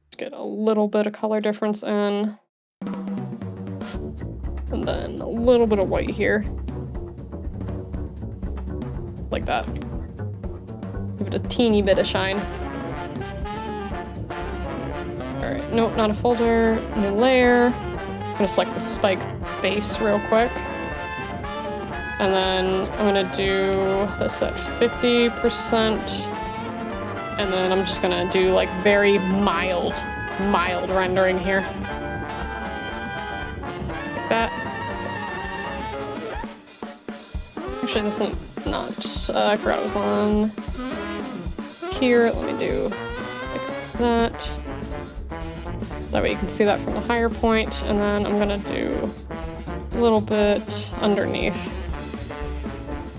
Let's get a little bit of color difference in. And then a little bit of white here. Like that. Give it a teeny bit of shine. right, nope, not a folder. New layer. I'm gonna select the spike base real quick. And then I'm gonna do this at 50%. And then I'm just gonna do like very mild rendering here. Like that. Actually, this is not, I forgot it was on here. Let me do like that. That way you can see that from the higher point. And then I'm gonna do a little bit underneath.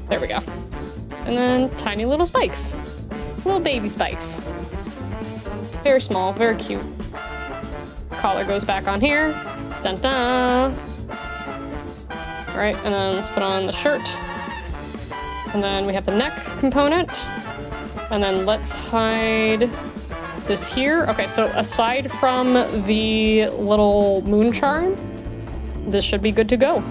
There we go. And then tiny little spikes. Little baby spikes. Very small, very cute. Collar goes back on here. Dun dun. All right, and then let's put on the shirt. And then we have the neck component. And then let's hide this here. Okay, so aside from the little moon charm, this should be good to go.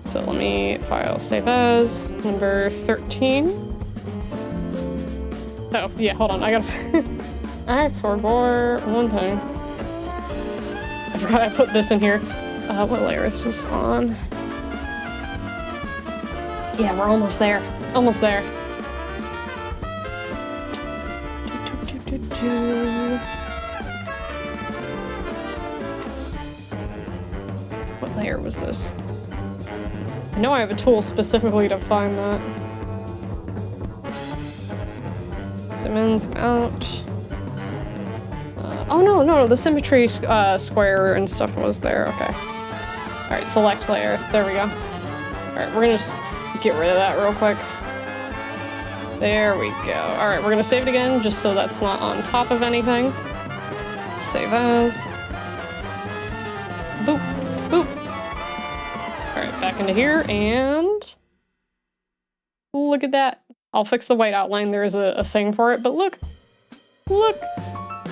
So let me file save as number 13. Oh, yeah, hold on. I forgot one thing. I forgot I put this in here. What layer is this on? Yeah, we're almost there. Almost there. What layer was this? I know I have a tool specifically to find that. Zoom in, zoom out. Oh no, the symmetry square and stuff was there. Okay. All right, select layer. There we go. All right, we're gonna just get rid of that real quick. There we go. All right, we're gonna save it again just so that's not on top of anything. Save as. Boop, boop. All right, back into here and look at that. I'll fix the white outline. There is a thing for it, but look,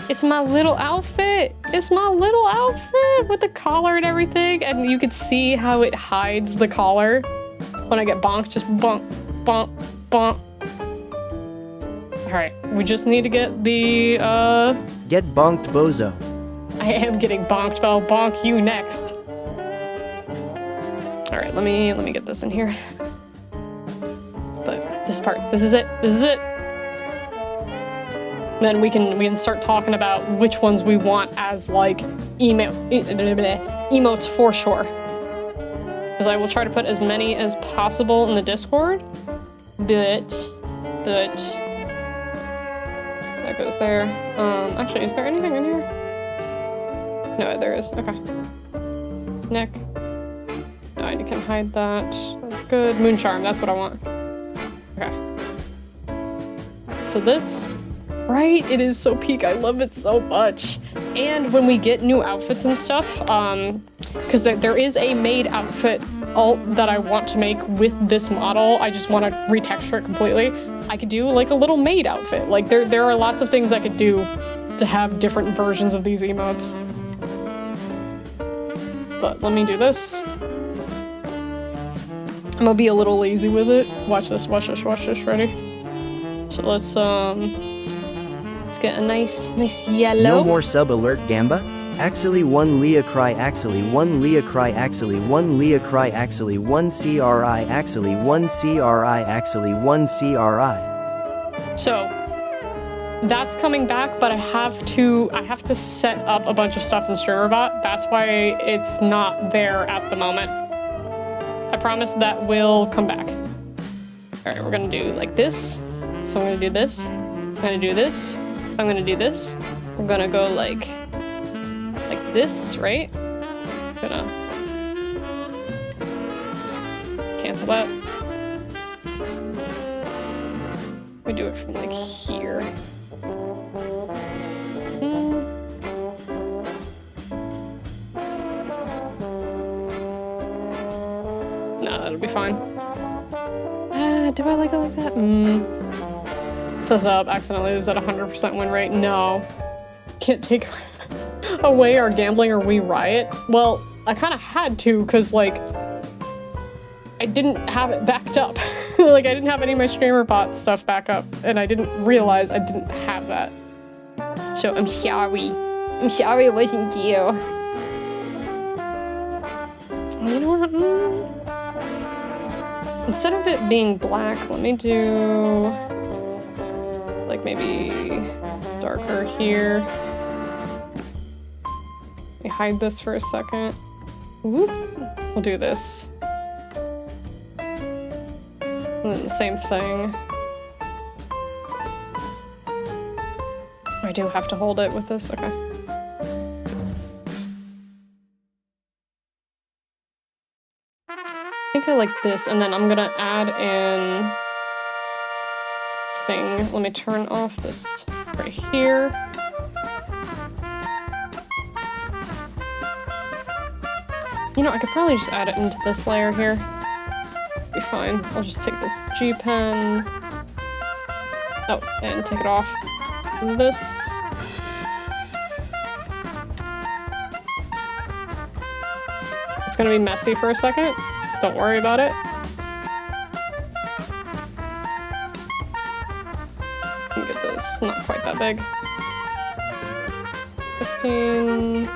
it's my little outfit. It's my little outfit with the collar and everything. And you can see how it hides the collar when I get bonked, just bonk, bonk, bonk. All right, we just need to get the, Get bonked, bozo. I am getting bonked, but I'll bonk you next. All right, let me get this in here. But this part, this is it. Then we can start talking about which ones we want as like emotes for sure. Because I will try to put as many as possible in the Discord, but that goes there. Actually, is there anything in here? No, there is. Okay. Neck. No, I can hide that. That's good. Moon charm. That's what I want. Okay. So this, right? It is so peak. I love it so much. And when we get new outfits and stuff, because there is a made outfit alt that I want to make with this model. I just want to retexture it completely. I could do like a little maid outfit. Like there are lots of things I could do to have different versions of these emotes. But let me do this. I'm gonna be a little lazy with it. Watch this, ready? So let's get a nice yellow. No more sub alert, Gamba. Actually, 1 Lia cry, actually 1 Lia cry, actually 1 Lia cry, actually 1 CRI, actually 1 CRI, actually 1 CRI. So that's coming back, but I have to set up a bunch of stuff in StreamerBot. That's why it's not there at the moment. I promise that will come back. All right, we're gonna do like this. So I'm gonna do this. I'm gonna do this. I'm gonna do this. We're gonna go like this, right? Gonna cancel that. We do it from like here. No, that'll be fine. Do I like it like that? Says up, accidentally was at 100% win rate. No. Can't take away our gambling or we riot. Well, I kind of had to, because like I didn't have it backed up. Like I didn't have any of my StreamerBot stuff back up, and I didn't realize I didn't have that. So I'm sorry. I'm sorry it wasn't you. You know what? Instead of it being black, let me do like maybe darker here. Let me hide this for a second. Whoop. We'll do this. And then the same thing. I do have to hold it with this, okay. I think I like this, and then I'm gonna add in thing. Let me turn off this right here. You know, I could probably just add it into this layer here. Be fine. I'll just take this G pen. Oh, and take it off this. It's gonna be messy for a second. Don't worry about it. Let me get this. Not quite that big. 15.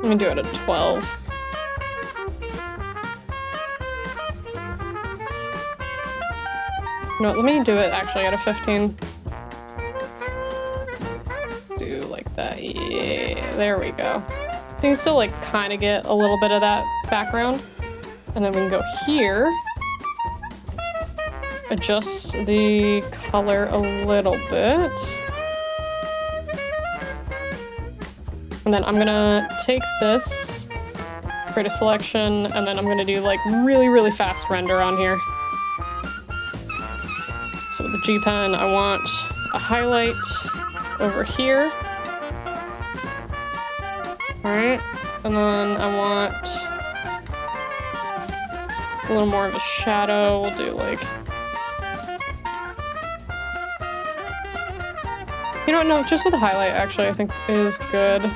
Let me do it at 12. No, let me do it actually at a 15. Do like that. Yeah, there we go. You can still like kind of get a little bit of that background. And then we can go here. Adjust the color a little bit. And then I'm gonna take this, create a selection, and then I'm gonna do like really, really fast render on here. So with the G pen, I want a highlight over here. All right, and then I want a little more of a shadow. We'll do like, you know what, no, just with a highlight actually I think is good.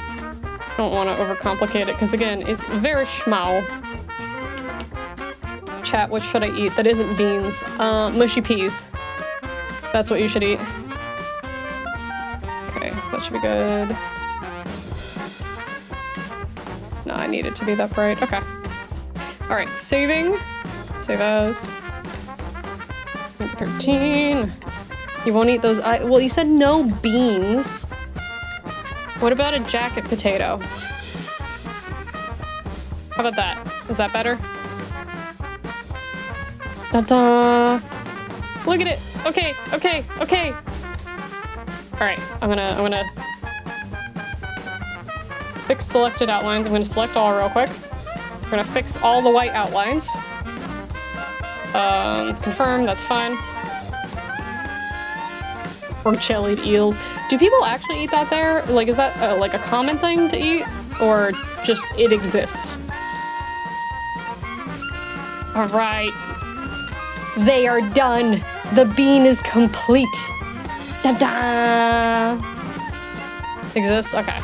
Don't want to overcomplicate it because again, it's very schmau. Chat, what should I eat that isn't beans? Mushy peas. That's what you should eat. Okay, that should be good. No, I need it to be that bright. Okay. All right, saving. Save as. 13. You won't eat those. Well, you said no beans. What about a jacket potato? How about that? Is that better? Ta-da! Look at it. Okay, okay, okay. All right, I'm gonna fix selected outlines. I'm gonna select all real quick. We're gonna fix all the white outlines. Confirm, that's fine. Or jellied eels. Do people actually eat that there? Like, is that like a common thing to eat? Or just it exists? All right. They are done. The bean is complete. Ta-da! Exists? Okay.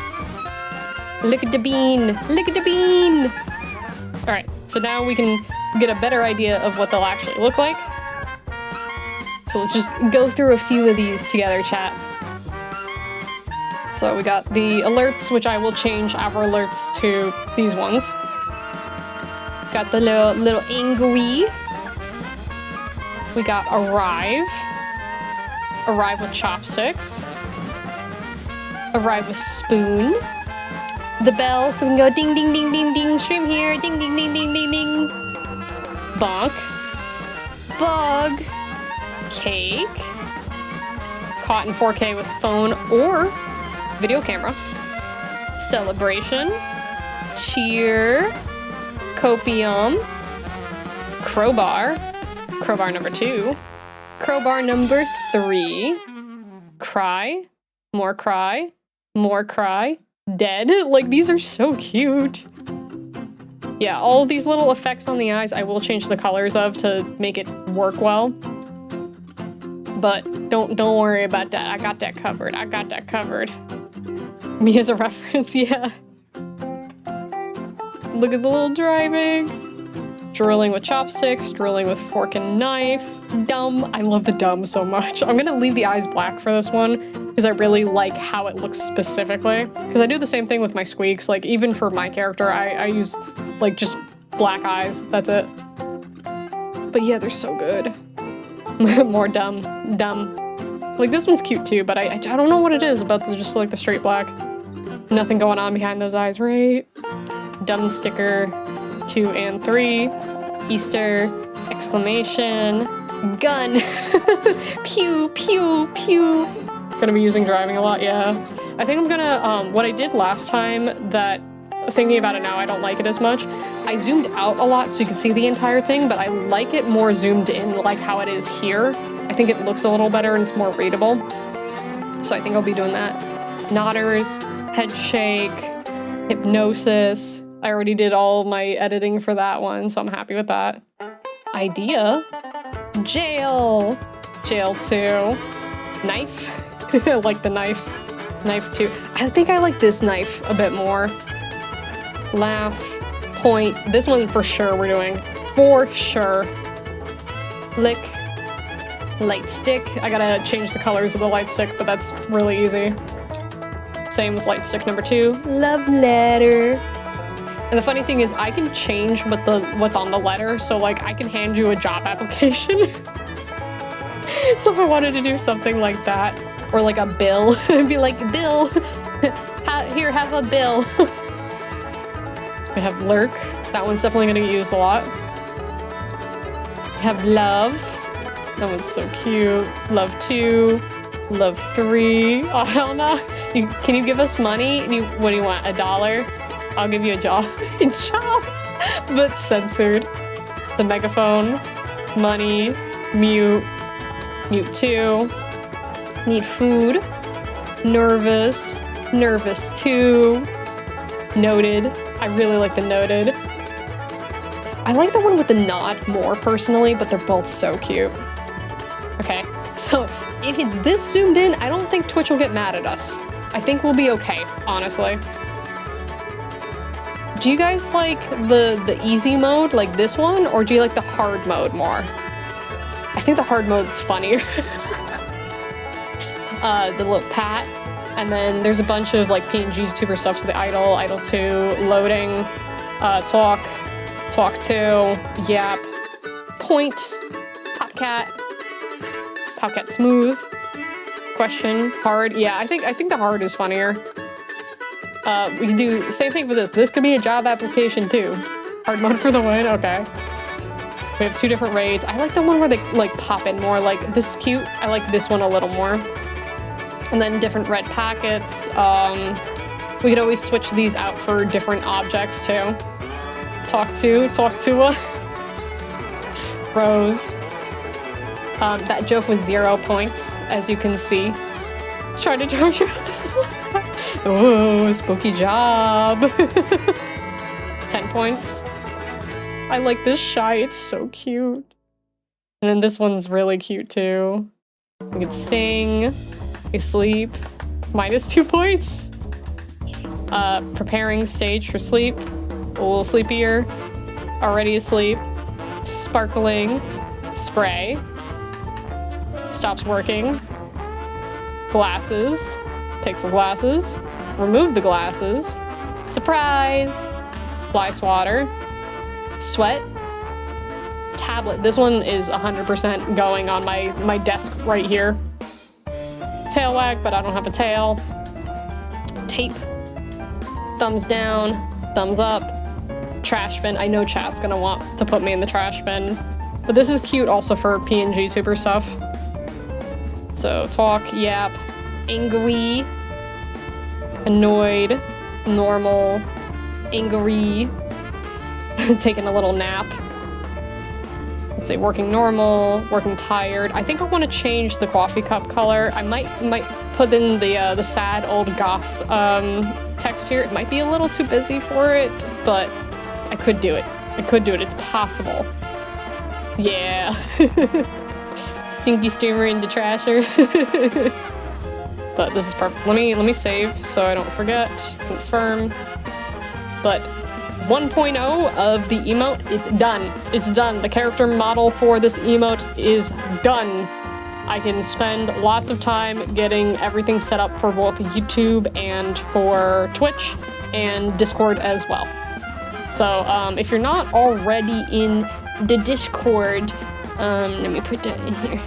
Look at the bean. Look at the bean. All right. So now we can get a better idea of what they'll actually look like. So let's just go through a few of these together, chat. So we got the alerts, which I will change our alerts to these ones. Got the little angry. We got arrive. Arrive with chopsticks. Arrive with spoon. The bell, so we can go ding, ding, ding, ding, ding. Stream here. Ding, ding, ding, ding, ding, ding. Bonk. Bug. Cake. Caught in 4K with phone or video camera. Celebration. Cheer. Copium. Crowbar. Crowbar number 2. Crowbar number 3. Cry. More cry. More cry. Dead. Like, these are so cute. Yeah, all of these little effects on the eyes I will change the colors of to make it work well. But don't worry about that. I got that covered. I got that covered. Me as a reference, yeah. Look at the little driving. drilling with chopsticks, drilling with fork and knife, dumb. I love the dumb so much. I'm gonna leave the eyes black for this one because I really like how it looks specifically. Because I do the same thing with my squeaks. Like even for my character, I use like just black eyes. That's it. But yeah, they're so good. More dumb. Like this one's cute too, but I don't know what it is about just like the straight black. Nothing going on behind those eyes, right? Dumb sticker 2 and 3. Easter, exclamation, gun. Pew, pew, pew. Gonna be using driving a lot, yeah. I think I'm gonna, what I did last time that, thinking about it now, I don't like it as much. I zoomed out a lot so you can see the entire thing, but I like it more zoomed in like how it is here. I think it looks a little better and it's more readable. So I think I'll be doing that. Nodders, head shake, hypnosis. I already did all my editing for that one, so I'm happy with that. Idea. Jail. Jail 2. Knife. I like the knife. Knife 2. I think I like this knife a bit more. Laugh. Point. This one for sure we're doing. For sure. Lick. Light stick. I gotta change the colors of the light stick, but that's really easy. Same with light stick number 2. Love letter. And the funny thing is I can change what's on the letter, so like I can hand you a job application. So if I wanted to do something like that, or like a bill, I'd be like, Bill, here, have a bill. We have lurk. That one's definitely gonna get used a lot. We have love. That one's so cute. Love 2. Love 3. Oh, hell no. Can you give us money? What do you want? $1? I'll give you a job. Job! But censored. The megaphone. Money. Mute. Mute 2. Need food. Nervous. Nervous 2. Noted. I really like the noted. I like the one with the nod more personally, but they're both so cute. Okay, so if it's this zoomed in, I don't think Twitch will get mad at us. I think we'll be okay, honestly. Do you guys like the easy mode, like this one, or do you like the hard mode more? I think the hard mode's funnier. The little pat, and then there's a bunch of like PNG YouTuber stuff, so the idle, idle 2, loading, talk 2, yap, point, popcat, popcat smooth, question, hard. Yeah, I think the hard is funnier. We can do same thing for this. This could be a job application too. Hard mode for the win. Okay. We have 2 different raids. I like the one where they like pop in more. Like this is cute. I like this one a little more. And then different red packets. We could always switch these out for different objects too. Talk to Rose. That joke was 0 points, as you can see. Trying to charge you. Oh, spooky job. 10 points. I like this shy, it's so cute. And then this one's really cute too. We could sing, we sleep, -2 points. Preparing stage for sleep, a little sleepier, already asleep, sparkling, spray, stops working, glasses, pixel glasses, remove the glasses, surprise, fly swatter, sweat, tablet. This one is 100% going on my desk right here. Tail wag, but I don't have a tail. Tape, thumbs down, thumbs up, trash bin. I know chat's gonna want to put me in the trash bin, but this is cute also for PNG super stuff. So talk, yap, angry, annoyed, normal, angry, taking a little nap. Let's say working normal, working tired. I think I want to change the coffee cup color. I might put in the sad old goth text here. It might be a little too busy for it, but I could do it. I could do it. It's possible. Yeah. Stinky streamer into trasher. But this is perfect. Let me save so I don't forget. Confirm. But 1.0 of the emote. It's done. It's done. The character model for this emote is done. I can spend lots of time getting everything set up for both YouTube and for Twitch and Discord as well. So if you're not already in the Discord, let me put that in here.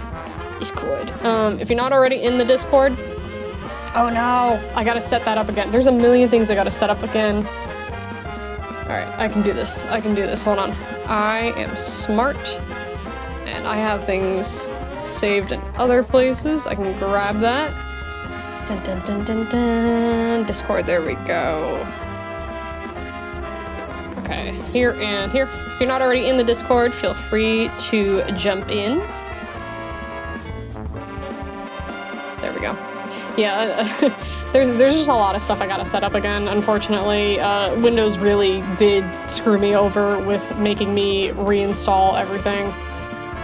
Discord. If you're not already in the Discord, oh no, I gotta set that up again. There's a million things I gotta set up again. All right, I can do this. I can do this. Hold on. I am smart, and I have things saved in other places. I can grab that. Dun, dun, dun, dun, dun. Discord, there we go. Okay, here and here. If you're not already in the Discord, feel free to jump in. There we go. Yeah, there's just a lot of stuff I gotta set up again, unfortunately. Windows really did screw me over with making me reinstall everything.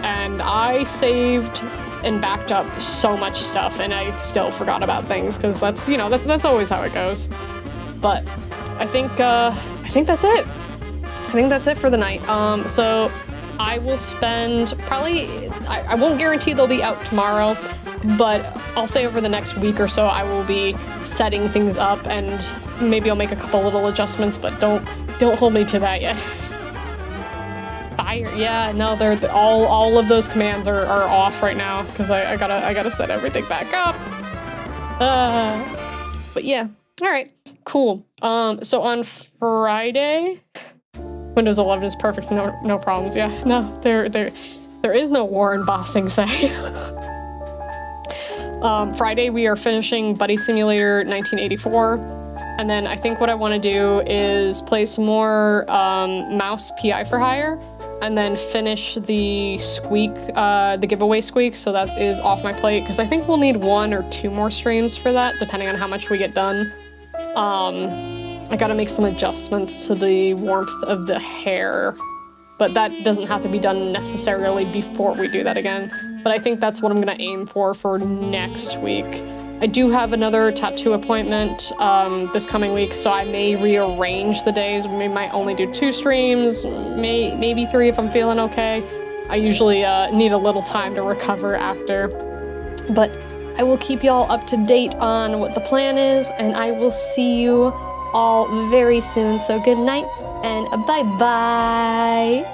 And I saved and backed up so much stuff, and I still forgot about things, because that's, you know, that's always how it goes. But I think that's it. I think that's it for the night. So I will spend probably, I won't guarantee they'll be out tomorrow, but I'll say over the next week or so I will be setting things up, and maybe I'll make a couple little adjustments, but don't hold me to that yet. Fire, yeah, no, they're all of those commands are off right now because I gotta set everything back up. But yeah, all right, cool. So on Friday, Windows 11 is perfect, no problems. Yeah, no, there is no war in Bossing Say. Friday we are finishing Buddy Simulator 1984. And then I think what I want to do is play some more Mouse PI for Hire, and then finish the Squeak, the giveaway Squeak, so that is off my plate, because I think we'll need 1 or 2 more streams for that, depending on how much we get done. I gotta make some adjustments to the warmth of the hair, but that doesn't have to be done necessarily before we do that again. But I think that's what I'm gonna aim for next week. I do have another tattoo appointment this coming week, so I may rearrange the days. We might only do 2 streams, maybe 3 if I'm feeling okay. I usually need a little time to recover after. But I will keep y'all up to date on what the plan is, and I will see you all very soon. So good night and bye-bye.